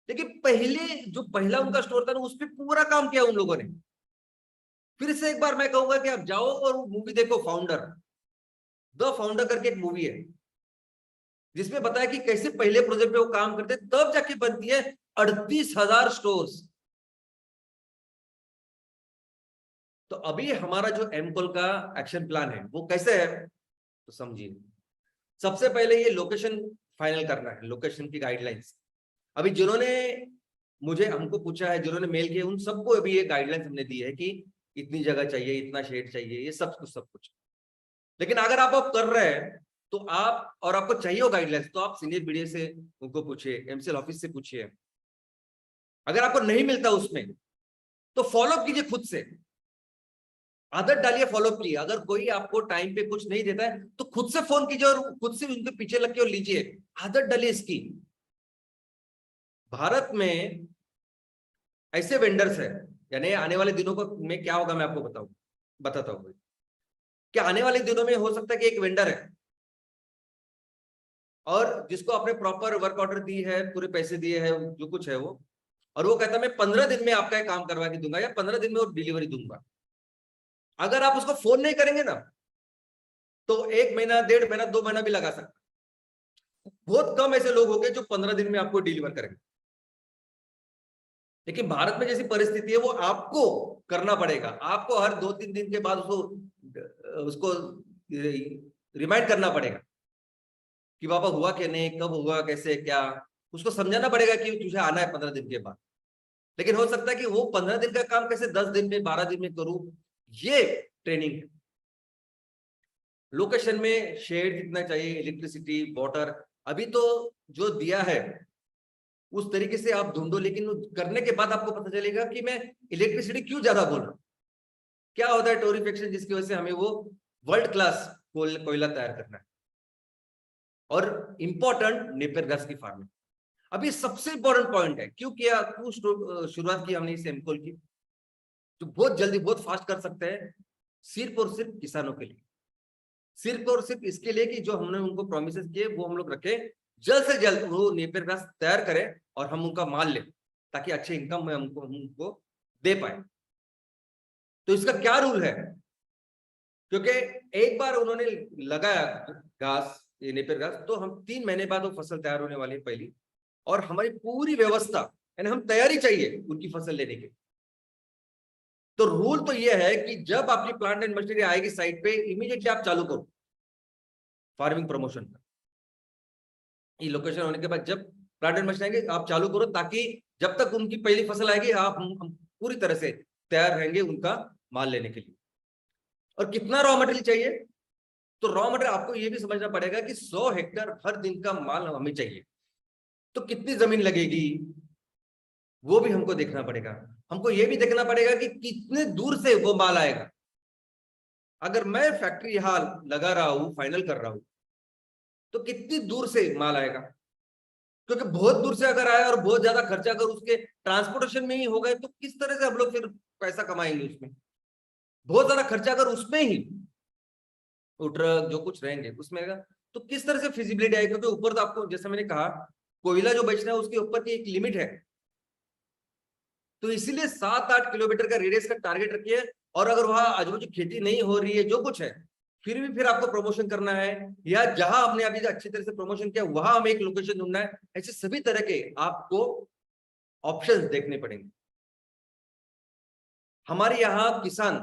लेकिन पहला उनका स्टोर था ना, उस पर पूरा काम किया उन लोगों ने। फिर से एक बार मैं कहूंगा कि आप जाओ और मूवी देखो, द फाउंडर करके एक मूवी है, जिसमें बताया कि कैसे पहले प्रोजेक्ट पे वो काम करते, तब जाके बनती है 38,000 स्टोर्स। तो अभी हमारा जो एमकोल का एक्शन प्लान है वो कैसे है, तो समझिए। सबसे पहले ये लोकेशन फाइनल करना है, लोकेशन की गाइडलाइंस। अभी जिन्होंने हमको पूछा है, जिन्होंने मेल किया, उन सबको अभी ये गाइडलाइंस हमने दी है कि इतनी जगह चाहिए, इतना शेड चाहिए, ये सब कुछ। लेकिन अगर आप कर रहे हैं तो आपको चाहिए हो गाइडलाइंस, तो आप सीनियर बीडीए से उनको पूछिए, एमसीएल ऑफिस से पूछिए। अगर आपको नहीं मिलता उसमें, तो फॉलोअप कीजिए खुद से, आदत डालिए फॉलोअप की। अगर कोई आपको टाइम पे कुछ नहीं देता है तो खुद से फोन कीजिए और खुद से उनके पीछे लग के और लीजिए, आदत डालिए इसकी। भारत में ऐसे वेंडर्स है, यानी आने वाले दिनों में क्या होगा मैं आपको बताता हूँ कि आने वाले दिनों में हो सकता है कि एक वेंडर है और जिसको आपने प्रॉपर वर्क ऑर्डर दी है, पूरे पैसे दिए हैं, जो कुछ है वो, और वो कहता है मैं 15 दिन में आपका काम करवा के दूंगा या 15 दिन में और डिलीवरी दूंगा। अगर आप उसको फोन नहीं करेंगे ना, तो 1 महीना, 1.5 महीना, 2 महीना भी लगा सकता। बहुत कम ऐसे लोग होंगे जो 15 दिन में आपको डिलीवर करेंगे। लेकिन भारत में जैसी परिस्थिति है, वो आपको करना पड़ेगा। आपको हर 2-3 दिन के बाद उसको रिमाइंड करना पड़ेगा कि बाबा हुआ क्या नहीं, कब हुआ, कैसे क्या, उसको समझाना पड़ेगा कि तुझे आना है 15 दिन के बाद। लेकिन हो सकता है कि वो 15 दिन का काम कैसे 10 दिन में, 12 दिन में करूं, ये ट्रेनिंग है। लोकेशन में शेड कितना चाहिए, इलेक्ट्रिसिटी, वाटर, अभी तो जो दिया है उस तरीके से आप ढूंढो। लेकिन करने के बाद आपको पता चलेगा कि मैं इलेक्ट्रिसिटी क्यों ज्यादा बोल रहा हूं, क्या होता है टोरिफिकेशन, जिसकी वजह से हमें वो वर्ल्ड क्लास कोयला तैयार करना है। और इंपॉर्टेंट नेपियर घास की फार्मिंग, अभी सबसे इंपॉर्टेंट पॉइंट है। क्यों शुरुआत की हमने इस एमकोल की, जो बहुत जल्दी, बहुत फास्ट कर सकते हैं, सिर्फ और सिर्फ किसानों के लिए, सिर्फ और सिर्फ इसके लिए कि जो हमने उनको प्रोमिस किए वो हम लोग रखें, जल्द से जल्द वो नेपियर घास तैयार करें और हम उनका माल लें, ताकि अच्छे इनकम में हम उनको दे पाए। तो इसका क्या रूल है, क्योंकि एक बार उन्होंने लगाया घास, ये नेपियर घास, तो हम 3 महीने बाद वो फसल तैयार होने वाली है पहली, और हमारी पूरी व्यवस्था, यानी हम तैयारी चाहिए उनकी फसल लेने की। तो रूल तो ये है कि जब आपकी प्लांट एंड मशीनरी आएगी साइट पे, इमीडिएटली आप चालू करो फार्मिंग प्रमोशन का। ये लोकेशन होने के बाद जब प्लांट एंड मशीन आएंगे, आप चालू करो, ताकि जब तक उनकी पहली फसल आएगी, हम पूरी तरह से तैयार रहेंगे उनका माल लेने के लिए। और कितना रॉ मटेरियल चाहिए, तो रॉ मटेरियल आपको ये भी समझना पड़ेगा कि 100 हेक्टेयर हर दिन का माल हमें चाहिए, तो कितनी जमीन लगेगी वो भी हमको देखना पड़ेगा। हमको ये भी देखना पड़ेगा कि कितने दूर से वो माल आएगा। अगर मैं फैक्ट्री यहां लगा रहा हूं, फाइनल कर रहा हूं, तो कितनी दूर से माल आएगा, क्योंकि बहुत दूर से अगर आया और बहुत ज्यादा खर्चा अगर उसके ट्रांसपोर्टेशन में ही हो गए तो किस तरह से हम लोग फिर पैसा कमाएंगे उसमें। बहुत ज्यादा खर्चा अगर उसमें ही, वो ट्रक जो कुछ रहेंगे उसमें रहेगा, तो किस तरह से फिजिबिलिटी आएगी, क्योंकि ऊपर तो आपको जैसे मैंने कहा कोयला जो बेचना है उसके ऊपर की एक लिमिट है। तो इसीलिए 7-8 किलोमीटर का रेडियस का टारगेट रखिए, और अगर वहां आजू बाजू खेती नहीं हो रही है जो कुछ है, फिर आपको प्रमोशन करना है, या जहां हमने अभी अच्छी तरह से प्रमोशन किया वहां हमें एक लोकेशन ढूंढना है। ऐसे सभी तरह के आपको ऑप्शंस देखने पड़ेंगे। हमारे यहाँ किसान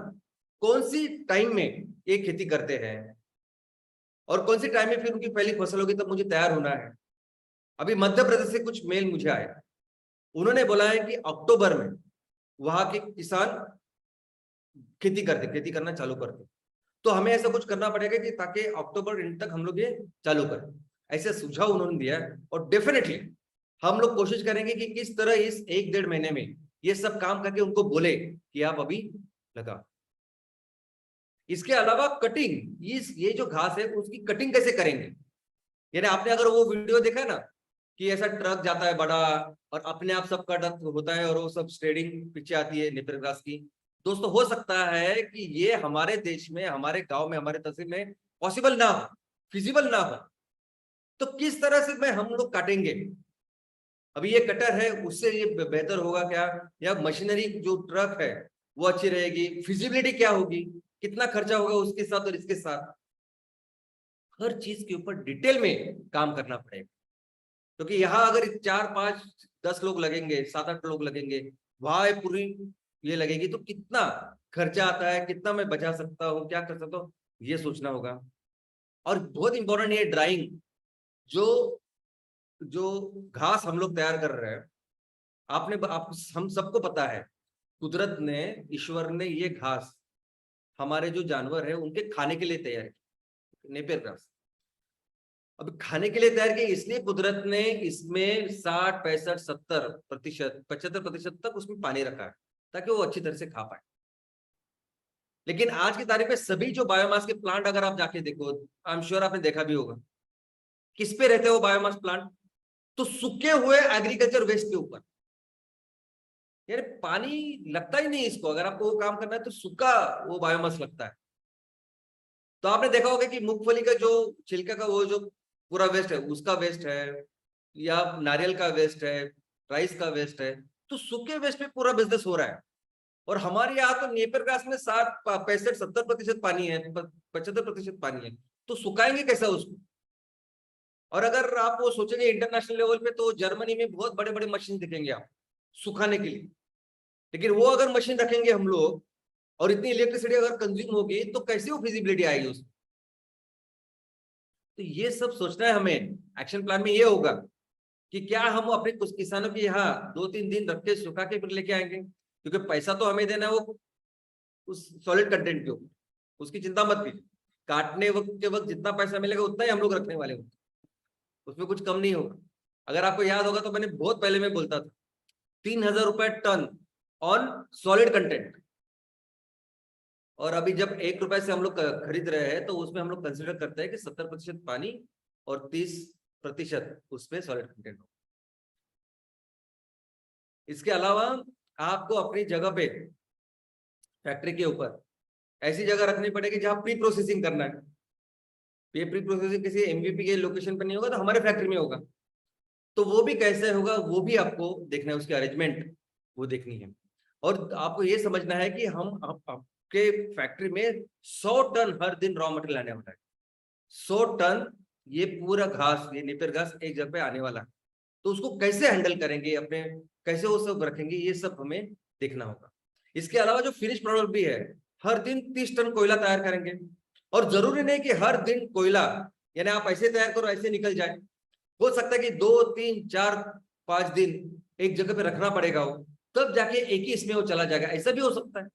कौन सी टाइम में ये खेती करते हैं और कौन सी टाइम में फिर उनकी पहली फसल होगी तब मुझे तैयार होना है। अभी मध्य प्रदेश से कुछ मेल मुझे आए, उन्होंने बोला है कि अक्टूबर में वहां के किसान खेती करना चालू करते। तो हमें ऐसा कुछ करना पड़ेगा कि ताकि अक्टूबर एंड तक हम लोग ये चालू करें, ऐसे सुझाव उन्होंने दिया है। और डेफिनेटली हम लोग कोशिश करेंगे कि किस तरह इस 1-1.5 महीने में ये सब काम करके उनको बोले कि आप अभी लगा। इसके अलावा कटिंग, ये जो घास है उसकी कटिंग कैसे करेंगे। यानी आपने अगर वो वीडियो देखा है ना कि ऐसा ट्रक जाता है बड़ा और अपने आप सब कट होता है और वो सब स्ट्रेडिंग पीछे आती है नेपियर ग्रास की। दोस्तों हो सकता है कि ये हमारे देश में, हमारे गांव में, हमारे तहसील में पॉसिबल ना हो, फिजिबल ना हो, तो किस तरह से में हम लोग काटेंगे। अभी ये कटर है उससे ये बेहतर होगा क्या, या मशीनरी जो ट्रक है वो अच्छी रहेगी, फिजिबिलिटी क्या होगी, कितना खर्चा होगा उसके साथ और इसके साथ, हर चीज के ऊपर डिटेल में काम करना पड़ेगा। क्योंकि यहाँ अगर 4-5-10 लोग लगेंगे, 7-8 लोग लगेंगे, वहां पूरी ये लगेगी, तो कितना खर्चा आता है, कितना मैं बचा सकता हूँ, क्या कर सकता हूँ, ये सोचना होगा। और बहुत इंपॉर्टेंट ये ड्राइंग, जो जो घास हम लोग तैयार कर रहे हैं, हम सबको पता है कुदरत ने, ईश्वर ने ये घास हमारे जो जानवर है उनके खाने के लिए तैयार की, नेपियर ग्रास। अब खाने के लिए तैयार किया इसलिए कुदरत ने इसमें 60, 65, 70%, 75% तक उसमें पानी रखा है ताकि वो अच्छी तरह से खा पाए। लेकिन आज की तारीख में सभी जो बायोमास के प्लांट अगर आप जाके देखो, आई एम श्योर आपने देखा भी होगा, किस पे रहते हैं वो बायोमास प्लांट, तो सूखे हुए एग्रीकल्चर वेस्ट के ऊपर। यार पानी लगता ही नहीं इसको, अगर आपको वो काम करना है तो सूखा वो बायोमास लगता है। तो आपने देखा होगा कि मूंगफली का जो छिलका का वो जो पूरा वेस्ट है उसका वेस्ट है, या नारियल का वेस्ट है, राइस का वेस्ट है, तो सूखे वेस्ट पे पूरा बिजनेस हो रहा है। और हमारे यहाँ तो नेपियर ग्रास में 60, 65, 70% पानी है, 75% पानी है, तो सुखाएंगे कैसा उसको। और अगर आप वो सोचेंगे इंटरनेशनल लेवल पे तो जर्मनी में बहुत बड़े बड़े मशीन दिखेंगे आप सुखाने के लिए, लेकिन वो अगर मशीन रखेंगे हम लोग और इतनी इलेक्ट्रिसिटी अगर कंज्यूम होगी तो कैसे वो फिजिबिलिटी आएगी उसमें। तो ये सब सोचना है हमें। एक्शन प्लान में ये होगा कि क्या हम अपने कुछ किसानों के यहाँ 2-3 दिन रख के सुखा के फिर लेके आएंगे, क्योंकि पैसा तो हमें देना है वो उस सॉलिड कंटेंट के ऊपर, उसकी चिंता मत कीजिए। काटने वक्त के वक्त जितना पैसा मिलेगा उतना ही हम लोग रखने वाले होंगे, उसमें कुछ कम नहीं होगा। अगर आपको याद होगा तो मैंने बहुत पहले में बोलता था 3,000 रुपए टन ऑन सॉलिड कंटेंट, और अभी जब 1 रुपए से हम लोग खरीद रहे हैं तो उसमें हम लोग कंसिडर करते हैं कि 70% पानी और 30% उसमें सॉलिड कंटेंट हो। इसके अलावा आपको अपनी जगह पे फैक्ट्री के ऊपर ऐसी जगह रखनी पड़ेगी जहां प्री प्रोसेसिंग करना है। ये प्री प्रोसेसिंग किसी एमवीपी के लोकेशन पर नहीं होगा तो हमारे फैक्ट्री में होगा, तो वो भी कैसे होगा वो भी आपको देखना है, उसकी अरेंजमेंट वो देखनी है। और आपको ये समझना है कि हम आपके फैक्ट्री में 100 टन हर दिन रॉ मटेरियल आने वाला है। 100 टन ये पूरा घास, ये नेपियर घास एक जगह पे आने वाला है, तो उसको कैसे हैंडल करेंगे अपने, कैसे वो सब रखेंगे, ये सब हमें देखना होगा। इसके अलावा जो फिनिश प्रोडक्ट भी है, हर दिन 30 टन कोयला तैयार करेंगे, और जरूरी नहीं कि हर दिन कोयला यानी आप ऐसे तैयार करो ऐसे निकल जाए। हो सकता है कि 2, 3, 4, 5 दिन एक जगह पे रखना पड़ेगा वो, तब जाके एक ही इसमें वो चला जाएगा, ऐसा भी हो सकता है,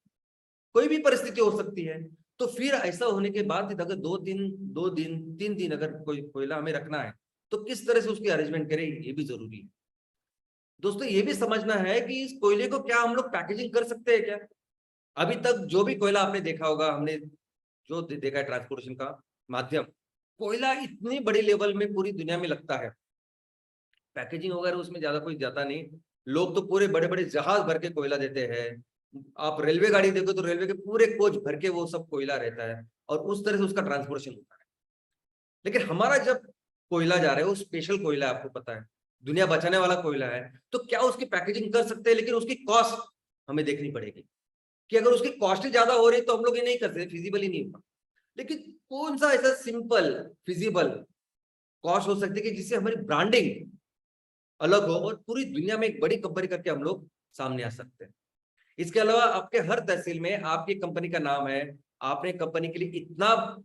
कोई भी परिस्थिति हो सकती है। तो फिर ऐसा होने के बाद अगर 2 दिन 3 दिन अगर कोई कोयला हमें रखना है तो किस तरह से उसकी अरेंजमेंट करें, ये भी जरूरी है। दोस्तों ये भी समझना है कि इस कोयले को क्या हम लोग पैकेजिंग कर सकते हैं क्या। अभी तक जो भी कोयला आपने देखा होगा, हमने जो देखा है ट्रांसपोर्टेशन का माध्यम, कोयला इतनी बड़ी लेवल में पूरी दुनिया में लगता है, पैकेजिंग वगैरह उसमें ज्यादा कोई जाता नहीं। लोग तो पूरे बड़े बड़े जहाज भर के कोयला देते हैं। आप रेलवे गाड़ी देखो तो रेलवे के पूरे कोच भर के वो सब कोयला रहता है और उस तरह से उसका ट्रांसपोर्टेशन होता है। लेकिन हमारा जब कोयला जा रहा है वो स्पेशल कोयला है, आपको पता है, दुनिया बचाने वाला कोयला है, तो क्या उसकी पैकेजिंग कर सकते हैं, लेकिन उसकी कॉस्ट हमें देखनी पड़ेगी कि अगर उसकी कॉस्ट ज्यादा हो रही तो हम लोग ये नहीं कर सकते, फिजिबल ही नहीं होगा। लेकिन कौन सा ऐसा सिंपल फिजिबल कॉस्ट हो सकती है कि जिससे हमारी ब्रांडिंग अलग हो और पूरी दुनिया में एक बड़ी कंपनी करके हम लोग सामने आ सकते हैं। इसके अलावा आपके हर तहसील में आपकी कंपनी का नाम है, आपने कंपनी के लिए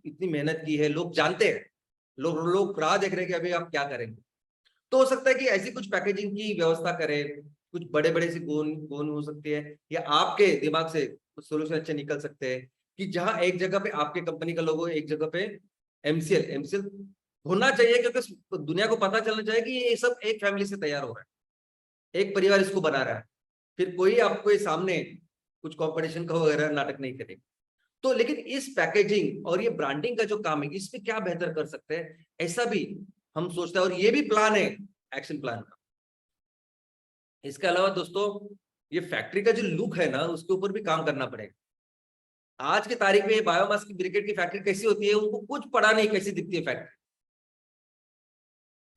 इतनी मेहनत की है, लोग जानते हैं, लोग राह देख रहे हैं कि अभी आप क्या करेंगे। तो हो सकता है कि ऐसी कुछ पैकेजिंग की व्यवस्था करें, कुछ बड़े बड़े से गोन हो सकती है, या आपके दिमाग से कुछ सोल्यूशन अच्छे निकल सकते हैं कि जहां एक जगह पे आपके कंपनी का लोगो, एक जगह पे एमसीएल होना चाहिए, क्योंकि दुनिया को पता चलना चाहिए कि ये सब एक फैमिली से तैयार हो रहा है, एक परिवार इसको बना रहा है, फिर कोई आपको ये सामने कुछ कंपटीशन का वगैरह नाटक नहीं करेगा। तो लेकिन इस पैकेजिंग और ये ब्रांडिंग का जो काम है, इस पे क्या बेहतर कर सकते हैं, ऐसा भी हम सोचते हैं और ये भी प्लान है, एक्शन प्लान का। इसके अलावा दोस्तों ये फैक्ट्री का जो लुक है ना, उसके ऊपर भी काम करना पड़ेगा। आज की तारीख में बायोमास की ब्रिकेट की फैक्ट्री कैसी होती है, उनको कुछ पता नहीं कैसी दिखती है फैक्ट्री।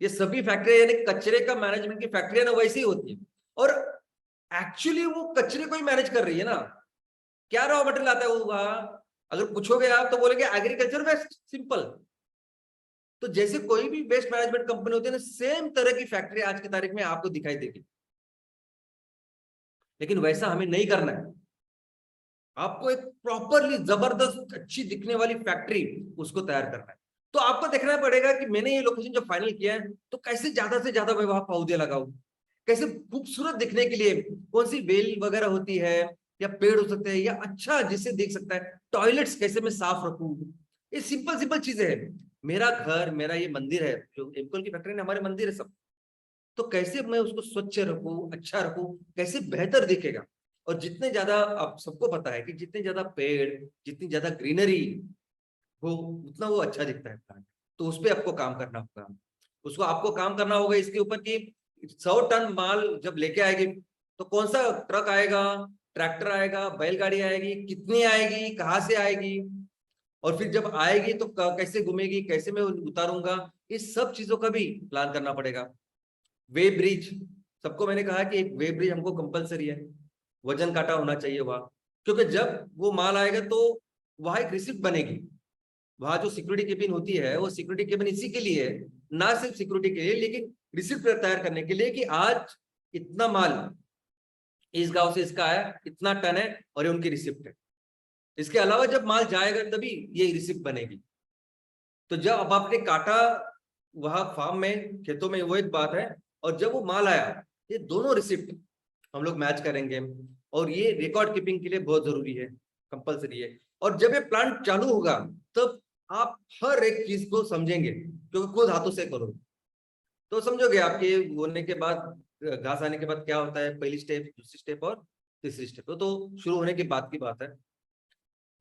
ये सभी फैक्ट्री यानी कचरे का मैनेजमेंट की फैक्ट्री है ना, वैसी ही होती है। और एक्चुअली वो कचरे को ही मैनेज कर रही है ना। क्या रॉ मटेरियल आता है वो वहां, अगर पूछोगे आप तो बोलेंगे एग्रीकल्चर वेस्ट, सिंपल। तो जैसे कोई भी वेस्ट मैनेजमेंट कंपनी होती है ना, सेम तरह की फैक्ट्री आज की तारीख में आपको दिखाई देगी। लेकिन वैसा हमें नहीं करना है, आपको एक प्रॉपरली जबरदस्त अच्छी दिखने वाली फैक्ट्री उसको तैयार करना है। तो आपको देखना पड़ेगा कि मैंने ये लोकेशन जो फाइनल किया है, तो कैसे ज्यादा से ज्यादा मैं वहां पौधे लगाऊं, कैसे खूबसूरत दिखने के लिए कौन सी बेल वगैरह होती है या पेड़ हो सकते हैं, या अच्छा जिससे देख सकता है, टॉयलेट्स कैसे मैं साफ रखूं। ये सिंपल सिंपल चीजें हैं। मेरा घर, मेरा ये मंदिर है, जो एमकॉल की फैक्ट्री ने हमारे मंदिर है सब, तो कैसे मैं उसको स्वच्छ रखूं, अच्छा रखूं, कैसे बेहतर दिखेगा। और जितने ज्यादा, आप सबको पता है कि जितने ज्यादा पेड़, जितनी ज्यादा ग्रीनरी हो, उतना वो अच्छा दिखता है प्लांट। तो उस पर आपको काम करना होगा, उसको आपको काम करना होगा इसके ऊपर कि 100 टन माल जब लेके आएगी तो कौन सा ट्रक आएगा, ट्रैक्टर आएगा, बैलगाड़ी आएगी, कितनी आएगी, कहाँ से आएगी, और फिर जब आएगी तो कैसे घूमेगी, कैसे मैं उतारूंगा, इस सब चीजों का भी प्लान करना पड़ेगा। वे ब्रिज, सबको मैंने कहा कि एक वे ब्रिज हमको कंपलसरी है, वजन काटा होना चाहिए वहां, क्योंकि जब वो माल आएगा तो वहां एक रिसिप्ट बनेगी। वहां जो सिक्योरिटी केबिन होती है, वो सिक्योरिटी केबिन इसी के लिए है, ना सिर्फ सिक्योरिटी के लिए, लेकिन रिसिप्ट तैयार करने के लिए कि आज इतना माल इस गांव से इसका आया, इतना टन है, और ये उनकी रिसिप्ट है। इसके अलावा जब माल जाएगा तभी ये रिसिप्ट बनेगी। तो जब अब आपने काटा वहां फार्म में, खेतों में, वो एक बात है, और जब वो माल आया, ये दोनों रिसिप्ट हम लोग मैच करेंगे, और ये रिकॉर्ड कीपिंग के लिए बहुत जरूरी है, कंपलसरी है। और जब ये प्लांट चालू होगा तब आप हर एक चीज को समझेंगे, क्योंकि खुद हाथों से करो तो समझोगे। आपके होने के बाद, घास आने के बाद क्या होता है, पहली स्टेप, दूसरी स्टेप और तीसरी स्टेप, तो शुरू होने के बाद की बात है।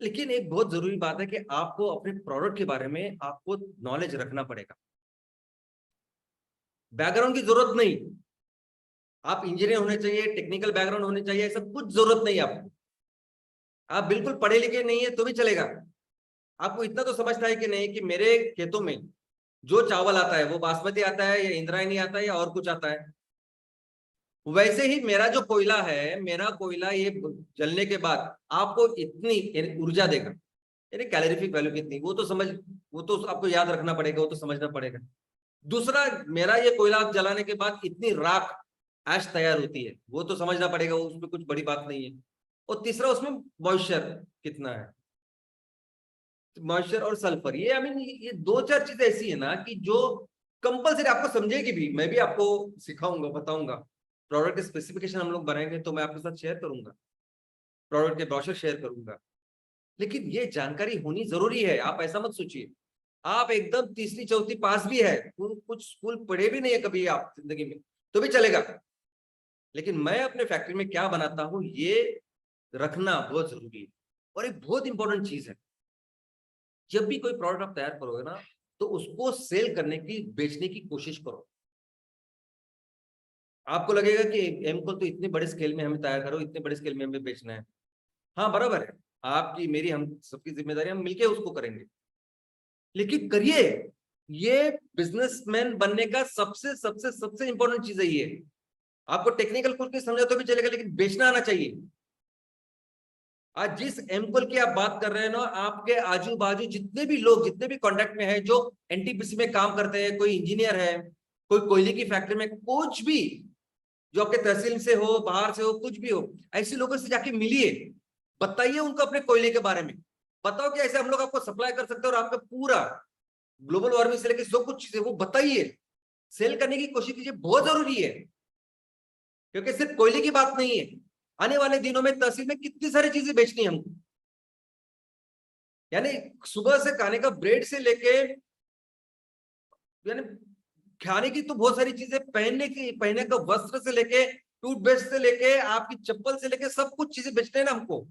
लेकिन एक बहुत जरूरी बात है कि आपको अपने प्रोडक्ट के बारे में आपको नॉलेज रखना पड़ेगा। बैकग्राउंड की जरूरत नहीं, आप इंजीनियर होने चाहिए, टेक्निकल बैकग्राउंड होने चाहिए, सब कुछ जरूरत नहीं आपको। आप बिल्कुल पढ़े लिखे नहीं है तो भी चलेगा। आपको इतना तो समझता है कि नहीं कि मेरे खेतों में जो चावल आता है वो बासमती आता है, या इंद्रायणी आता है, या और कुछ आता है। वैसे ही मेरा जो कोयला है, मेरा कोयला ये जलने के बाद आपको इतनी ऊर्जा देगा, यानी कैलोरीफिक वैल्यू कितनी, वो तो समझ, वो तो आपको याद रखना पड़ेगा, वो तो समझना पड़ेगा। दूसरा, मेरा ये कोयला जलाने के बाद इतनी राख, ऐश तैयार होती है, वो तो समझना पड़ेगा, उसमें कुछ बड़ी बात नहीं है। और तीसरा, उसमें मॉइस्चर कितना है, मॉइस्चर और सल्फर, ये आई मीन ये 2-4 चीजें ऐसी है ना कि जो कंपलसरी आपको समझेगी भी। मैं भी आपको सिखाऊंगा, बताऊंगा। प्रोडक्ट स्पेसिफिकेशन हम लोग बनाएंगे तो मैं आपके साथ शेयर करूंगा, प्रोडक्ट के ब्रोशर शेयर करूंगा, लेकिन ये जानकारी होनी जरूरी है। आप ऐसा मत सोचिए आप एकदम तीसरी चौथी पास भी है, कुछ स्कूल पढ़े भी नहीं है कभी आप जिंदगी में, तो भी चलेगा, लेकिन मैं अपने फैक्ट्री में क्या बनाता हूं ये रखना बहुत जरूरी है। और एक बहुत इंपॉर्टेंट चीज है, जब भी कोई प्रोडक्ट आप तैयार करोगे ना, तो उसको सेल करने की, बेचने की कोशिश करो। आपको लगेगा कि एमको तो इतने बड़े स्केल में हमें तैयार करो, इतने बड़े स्केल में हमें बेचना है। हाँ बराबर है, आपकी मेरी हम सबकी जिम्मेदारी, हम मिलके उसको करेंगे, लेकिन करिए। ये बिजनेसमैन बनने का सबसे सबसे सबसे इंपॉर्टेंट चीज है ये। आपको टेक्निकल कुछ नहीं समझा तो भी चलेगा, लेकिन बेचना आना चाहिए। आज जिस एमकोल की आप बात कर रहे हैं ना, आपके आजू बाजू जितने भी लोग, जितने भी कॉन्टेक्ट में हैं, जो एनटीपीसी में काम करते हैं, कोई इंजीनियर है, कोई कोयले की फैक्ट्री में, कुछ भी जो आपके तहसील से हो, बाहर से हो, कुछ भी हो, ऐसे लोगों से जाके मिलिए, बताइए उनको अपने कोयले के बारे में, बताओ कि ऐसे हम लोग आपको सप्लाई कर सकते हैं, और आपका पूरा ग्लोबल वार्मिंग से लेकर जो कुछ चीजें वो बताइए, सेल करने की कोशिश कीजिए, बहुत जरूरी है। क्योंकि सिर्फ कोयले की बात नहीं है, आने वाले दिनों में तहसील में कितनी सारी चीजें बेचनी है हमको, यानी सुबह से खाने का ब्रेड से लेके, यानी खाने की तो बहुत सारी चीजें, पहनने का वस्त्र से लेके, टूथब्रश से लेके, आपकी चप्पल से लेके, सब कुछ चीजें बेचते हैं ना हमको।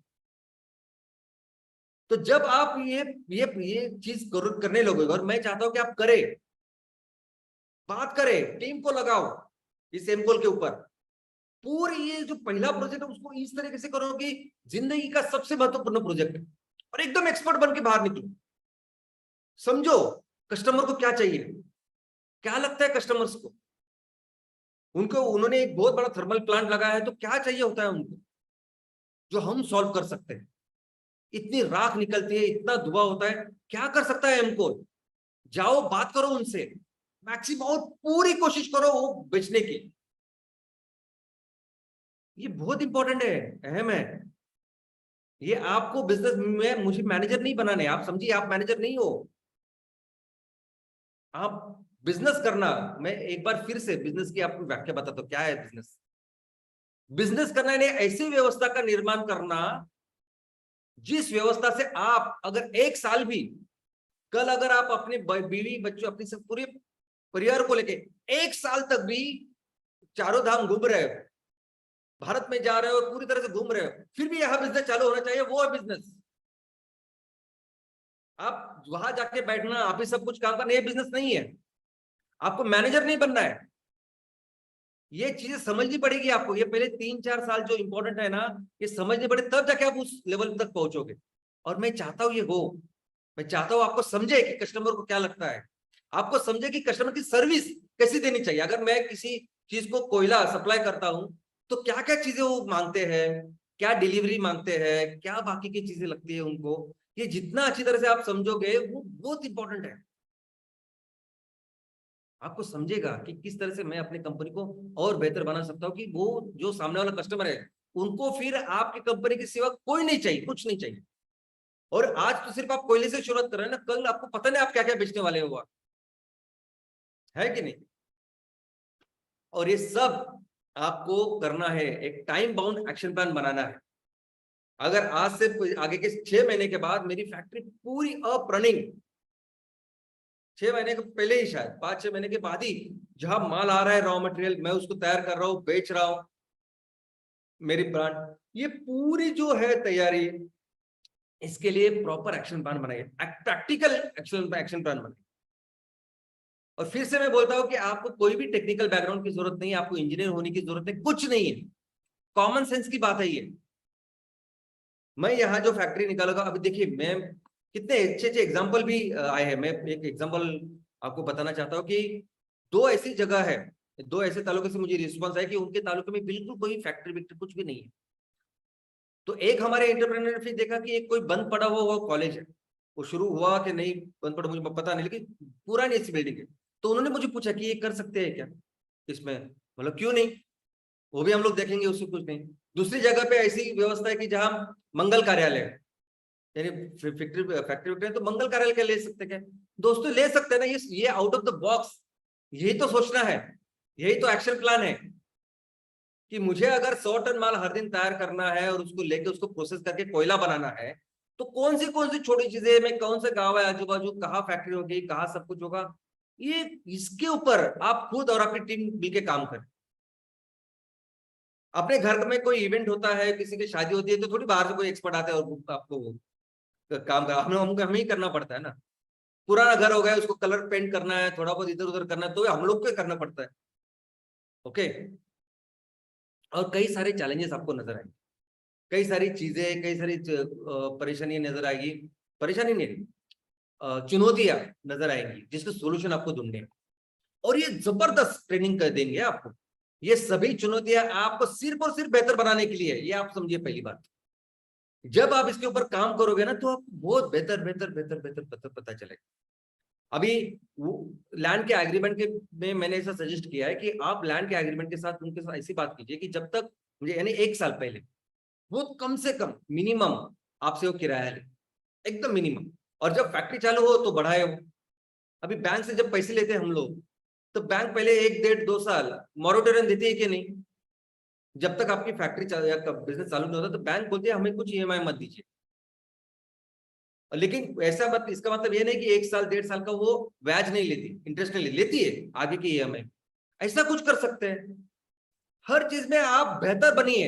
तो जब आप ये चीज करने लगोगे, और मैं चाहता हूं कि आप करें, बात करें, टीम को लगाओ इस एमकोल के ऊपर, पूरी ये जो पहला प्रोजेक्ट है उसको इस तरीके से करो कि जिंदगी का सबसे महत्वपूर्ण प्रोजेक्ट है, और एकदम एक्सपर्ट बन के बाहर निकलो। समझो कस्टमर को क्या चाहिए, क्या लगता है कस्टमर्स को, उन्होंने एक बहुत बड़ा थर्मल प्लांट लगाया है, तो क्या चाहिए होता है उनको जो हम सॉल्व कर सकते हैं। इतनी राख निकलती है, इतना धुआं होता है, क्या कर सकता है एमकोल, जाओ बात करो उनसे, मैक्सिमम, और पूरी कोशिश करो वो बेचने की। ये बहुत इंपॉर्टेंट है, अहम है। ये आपको बिजनेस में, मुझे मैनेजर नहीं बनाने, आप समझिए आप मैनेजर नहीं हो, आप बिजनेस करना। मैं एक बार फिर से बिजनेस की आपको व्याख्या बताता हूं, क्या है बिजनेस। बिजनेस करना यानी ऐसी व्यवस्था का निर्माण करना जिस व्यवस्था से आप अगर एक साल भी, कल अगर आप अपने बीवी बच्चों, अपनी सब पूरे परिवार को लेके एक साल तक भी चारों धाम घूम रहे हो, भारत में जा रहे हो, पूरी तरह से घूम रहे हो, फिर भी यहां बिजनेस चालू होना चाहिए, वो है बिजनेस। आप वहां जाके बैठना, आप ही सब कुछ काम करना, ये बिजनेस नहीं है। आपको मैनेजर नहीं बनना है, ये चीजें समझनी पड़ेगी आपको। ये पहले 3-4 साल जो इंपॉर्टेंट है ना, ये समझनी पड़े, तब जाके आप उस लेवल तक पहुंचोगे। और मैं चाहता हूं ये हो, मैं चाहता हूं आपको समझे कि कस्टमर को क्या लगता है, आपको समझे कि कस्टमर की सर्विस कैसी देनी चाहिए। अगर मैं किसी चीज को कोयला सप्लाई करता हूं, तो क्या क्या चीजें वो मांगते हैं, क्या डिलीवरी मांगते हैं, क्या बाकी की चीजें लगती है उनको, ये जितना अच्छी तरह से आप समझोगे वो बहुत इंपॉर्टेंट है। आपको समझेगा कि किस तरह से मैं अपनी कंपनी को और बेहतर बना सकता हूं, कि वो जो सामने वाला कस्टमर है उनको फिर आपकी कंपनी के सिवा कोई नहीं चाहिए, कुछ नहीं चाहिए। और आज तो सिर्फ आप कोयले से शुरुआत कर रहे हैं ना, कल आपको पता नहीं आप क्या क्या बेचने वाले हो, है कि नहीं। और ये सब आपको करना है, एक टाइम बाउंड एक्शन प्लान बनाना है। अगर आज से आगे के 6 महीने के बाद मेरी फैक्ट्री पूरी अप रनिंग, 6 महीने के पहले ही, शायद 5-6 महीने के बाद ही, जहां माल आ रहा है, रॉ मटेरियल मैं उसको तैयार कर रहा हूं, बेच रहा हूं, मेरी ब्रांड, ये पूरी जो है तैयारी, इसके लिए प्रॉपर एक्शन प्लान बनाइए, प्रैक्टिकल एक्शन प्लान बनाइए। और फिर से मैं बोलता हूं कि आपको कोई भी टेक्निकल बैकग्राउंड की जरूरत नहीं है, आपको इंजीनियर होने की जरूरत नहीं, कुछ नहीं है, कॉमन सेंस की बात है ये। मैं यहाँ जो फैक्ट्री निकालूंगा, अभी देखिए, मैं कितने अच्छे अच्छे एग्जाम्पल भी आए हैं। मैं एक एग्जाम्पल आपको बताना चाहता हूँ कि 2 ऐसी जगह है, 2 ऐसे तालुके से मुझे रिस्पॉन्स है कि उनके तालुके में बिल्कुल कोई फैक्ट्री वैक्ट्री कुछ भी नहीं है। तो एक हमारे एंटरप्रेन्योर ने फिर देखा कि एक कोई बंद पड़ा हुआ कॉलेज है, वो शुरू हुआ कि नहीं बंद पड़ा मुझे पता नहीं, लेकिन पुरानी ऐसी बिल्डिंग है। तो उन्होंने मुझे पूछा कि ये कर सकते हैं क्या इसमें, मतलब क्यों नहीं, वो भी हम लोग देखेंगे, उससे कुछ नहीं। दूसरी जगह पे ऐसी व्यवस्था है कि जहां मंगल कार्यालय है, यानी फैक्ट्री है, तो मंगल कार्यालय क्या ले सकते क्या दोस्तों, ले सकते हैं ना। ये आउट ऑफ द बॉक्स, यही तो सोचना है, यही तो एक्शन प्लान है कि मुझे अगर 100 टन माल हर दिन तैयार करना है और उसको लेके उसको प्रोसेस करके कोयला बनाना है, तो कौन सी छोटी चीजें में, कौन सा गांव है आजू बाजू, कहाँ फैक्ट्री होगी, कहाँ सब कुछ होगा, ये इसके ऊपर आप खुद और आपकी टीम मिलके काम करें। अपने घर में कोई इवेंट होता है, किसी की शादी होती है, तो थोड़ी बाहर से कोई एक्सपर्ट आता है और आपको काम कर, हमें ही करना पड़ता है ना। पुराना घर हो गया, उसको कलर पेंट करना है, थोड़ा बहुत इधर उधर करना है, तो हम लोग को करना पड़ता है। ओके। और कई सारे चैलेंजेस आपको नजर आएंगे, कई सारी चीजें, कई सारी परेशानियां नजर आएगी, परेशानी नहीं, चुनौतियां नजर आएंगी, जिसके सोल्यूशन आपको ढूंढने हैं। और ये जबरदस्त ट्रेनिंग कर देंगे आपको। ये सभी चुनौतियां आपको सिर्फ और सिर्फ बेहतर बनाने के लिए है, ये आप समझिए पहली बात। जब आप इसके ऊपर काम करोगे ना, तो आपको बहुत बेहतर बेहतर बेहतर बेहतर बेहतर पता चलेगा। अभी लैंड के एग्रीमेंट के में मैंने ऐसा सजेस्ट किया है कि आप लैंड के एग्रीमेंट के साथ उनके साथ ऐसी बात कीजिए कि जब तक मुझे, यानी 1 साल पहले वो कम से कम मिनिमम आपसे वो किराया ले, एकदम मिनिमम। और जब फैक्ट्री चालू हो तो बढ़ाए वो। अभी बैंक से जब पैसे लेते हैं हम लोग, तो बैंक पहले 1, 1.5, 2 साल मॉरिटोरियम देती है कि नहीं? जब तक आपकी फैक्ट्री या बिजनेस चालू नहीं होता, तो बैंक बोलते हैं हमें कुछ ईएमआई मत दीजिए। लेकिन ऐसा मत, इसका मतलब ये नहीं कि 1 साल 1.5 साल का वो ब्याज नहीं लेती, इंटरेस्ट नहीं लेती है आगे की ईएमआई। ऐसा कुछ कर सकते हैं। हर चीज में आप बेहतर बनिए।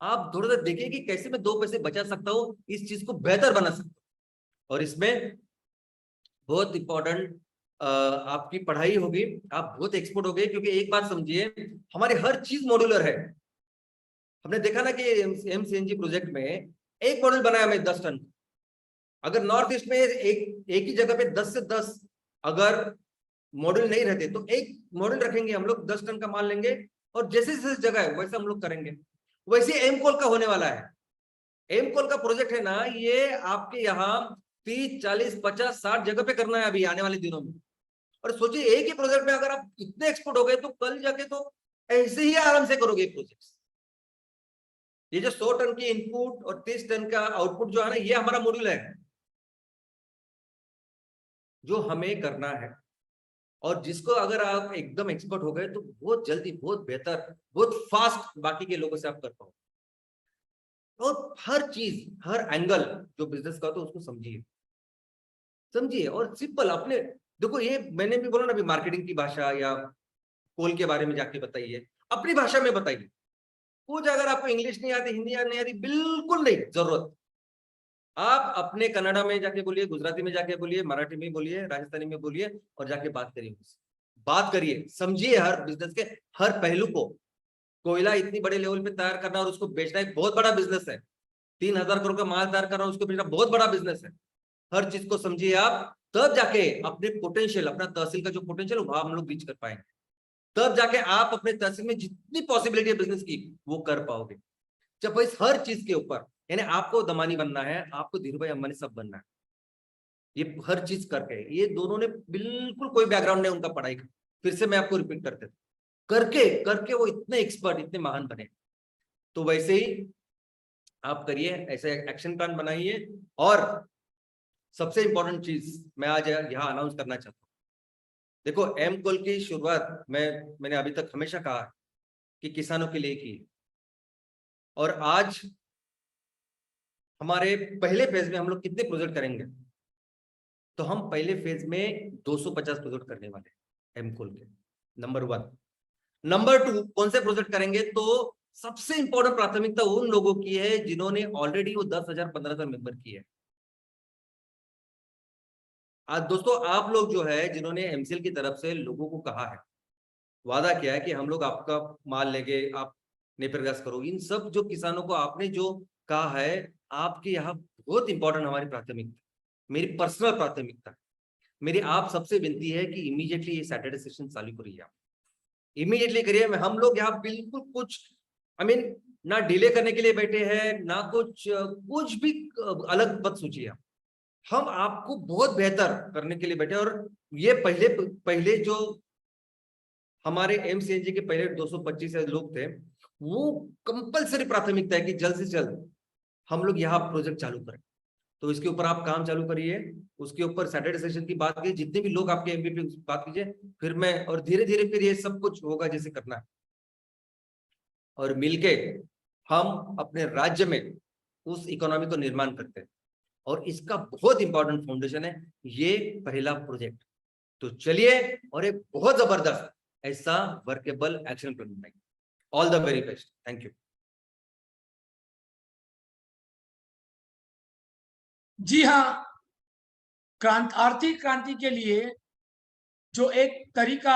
आप थोड़ा सा देखिए कि कैसे मैं 2 पैसे बचा सकता हूँ, इस चीज को बेहतर बना सकता हूँ। और इसमें बहुत इंपॉर्टेंट आपकी पढ़ाई होगी। आप बहुत एक्सपर्ट हो गए, क्योंकि एक बात समझिए, हमारी हर चीज मॉड्यूलर है। हमने देखा ना कि एमसीएनजी प्रोजेक्ट में एक मॉड्यूल बनाया हमें 10 टन। अगर नॉर्थ ईस्ट में एक ही जगह पे 10 से 10 अगर मॉड्यूल नहीं रहते, तो एक मॉड्यूल रखेंगे हम लोग, 10 टन का माल लेंगे, और जैसे जैसे जगह है वैसे हम लोग करेंगे। वैसे एमकोल का होने वाला है। एमकोल का प्रोजेक्ट है ना, ये आपके यहाँ 30, 40, 50, 60 जगह पे करना है अभी आने वाले दिनों में। और सोचिए, एक ही प्रोजेक्ट में अगर आप इतने एक्सपर्ट हो गए, तो कल जाके तो ऐसे ही आराम से करोगे प्रोजेक्ट। ये जो 100 टन की इनपुट और 30 टन का आउटपुट जो है ना, ये हमारा मॉड्यूल है जो हमें करना है। और जिसको अगर आप एकदम एक्सपर्ट हो गए, तो बहुत जल्दी, बहुत बेहतर, बहुत फास्ट बाकी के लोगों से आप कर पाओगे। और हर चीज, हर एंगल जो बिजनेस का, तो उसको समझिए, समझिए और सिंपल अपने। देखो, ये मैंने भी बोला ना अभी, मार्केटिंग की भाषा या कोल के बारे में जाके बताइए, अपनी भाषा में बताइए। कुछ अगर आपको इंग्लिश नहीं आती, हिंदी नहीं आती, बिल्कुल नहीं जरूरत। आप अपने कन्नड़ा में जाके बोलिए, गुजराती में जाके बोलिए, मराठी में बोलिए, राजस्थानी में बोलिए, और जाके बात करिए उससे। बात करिए, समझिए हर बिजनेस के हर पहलू को। कोयला इतनी बड़े लेवल पे तैयार करना और उसको बेचना एक बहुत बड़ा बिजनेस है। 3,000 करोड़ का माल तैयार करना, उसको बेचना बहुत बड़ा बिजनेस है। हर चीज को समझिए आप, तब जाके अपने पोटेंशियल, अपना तहसील का जो पोटेंशियल, वहां हम लोग रीच कर पाएंगे। तब जाके आप अपने तहसील में जितनी पॉसिबिलिटी है बिजनेस की, वो कर पाओगे। जब इस हर चीज के ऊपर, यानी आपको दमानी बनना है, आपको धीरू भाई अंबानी सब बनना है। ये हर चीज करके, ये दोनों ने बिल्कुल कोई बैकग्राउंड नहीं उनका पढ़ाई का, फिर से मैं आपको रिपीट करते थे, करके करके वो इतने एक्सपर्ट, इतने महान बने। तो वैसे ही आप करिए, ऐसे एक्शन प्लान बनाइए। और सबसे इंपॉर्टेंट चीज मैं आज यहाँ अनाउंस करना चाहता हूँ। देखो, एम कोल की शुरुआत मैंने अभी तक हमेशा कहा कि किसानों के लिए की। और आज हमारे पहले फेज में हम लोग कितने प्रोजेक्ट करेंगे? तो हम पहले फेज में 250 प्रोजेक्ट करने वाले हैं एम कोल के। नंबर 1। नंबर 2, कौन से प्रोजेक्ट करेंगे? तो सबसे इंपॉर्टेंट प्राथमिकता उन लोगों की है जिन्होंने ऑलरेडी वो 10,000 15,000 मेंबर किए हैं। आज दोस्तों, आप लोग जो है, जिन्होंने एमसीएल की तरफ से लोगों को कहा है, वादा किया है कि हम लोग आपका माल लेंगे, आप नेपियर गैस करोगे, इन सब जो किसानों को आपने जो कहा है, आपके यहाँ बहुत इंपॉर्टेंट हमारी प्राथमिकता, मेरी पर्सनल प्राथमिकता, मेरी आप सबसे विनती है कि इमीडिएटली ये सैटरडे सेशन चालू करिए। आप इमीडिएटली करिए। हम लोग यहाँ बिल्कुल कुछ, आई मीन, ना डिले करने के लिए बैठे हैं, ना कुछ भी अलग मत सोचिए आप। हम आपको बहुत बेहतर करने के लिए बैठे। और ये पहले पहले जो हमारे एमसीएनजी के पहले 225 लोग थे, वो कंपलसरी प्राथमिकता है कि जल्द से जल्द हम लोग यहाँ प्रोजेक्ट चालू करें। तो इसके ऊपर आप काम चालू करिए। उसके ऊपर सैटरडे सेशन की बात कीजिए, जितने भी लोग आपके एमपी बात कीजिए, फिर मैं, और धीरे धीरे फिर ये सब कुछ होगा जैसे करना है। और मिलके हम अपने राज्य में उस इकोनॉमी को निर्माण करते हैं। और इसका बहुत इंपॉर्टेंट फाउंडेशन है ये पहला प्रोजेक्ट। तो चलिए और एक बहुत जबरदस्त ऐसा वर्केबल एक्शन प्लान बनाइए। All the very best, thank you. जी हाँ, आर्थिक क्रांति के लिए जो एक तरीका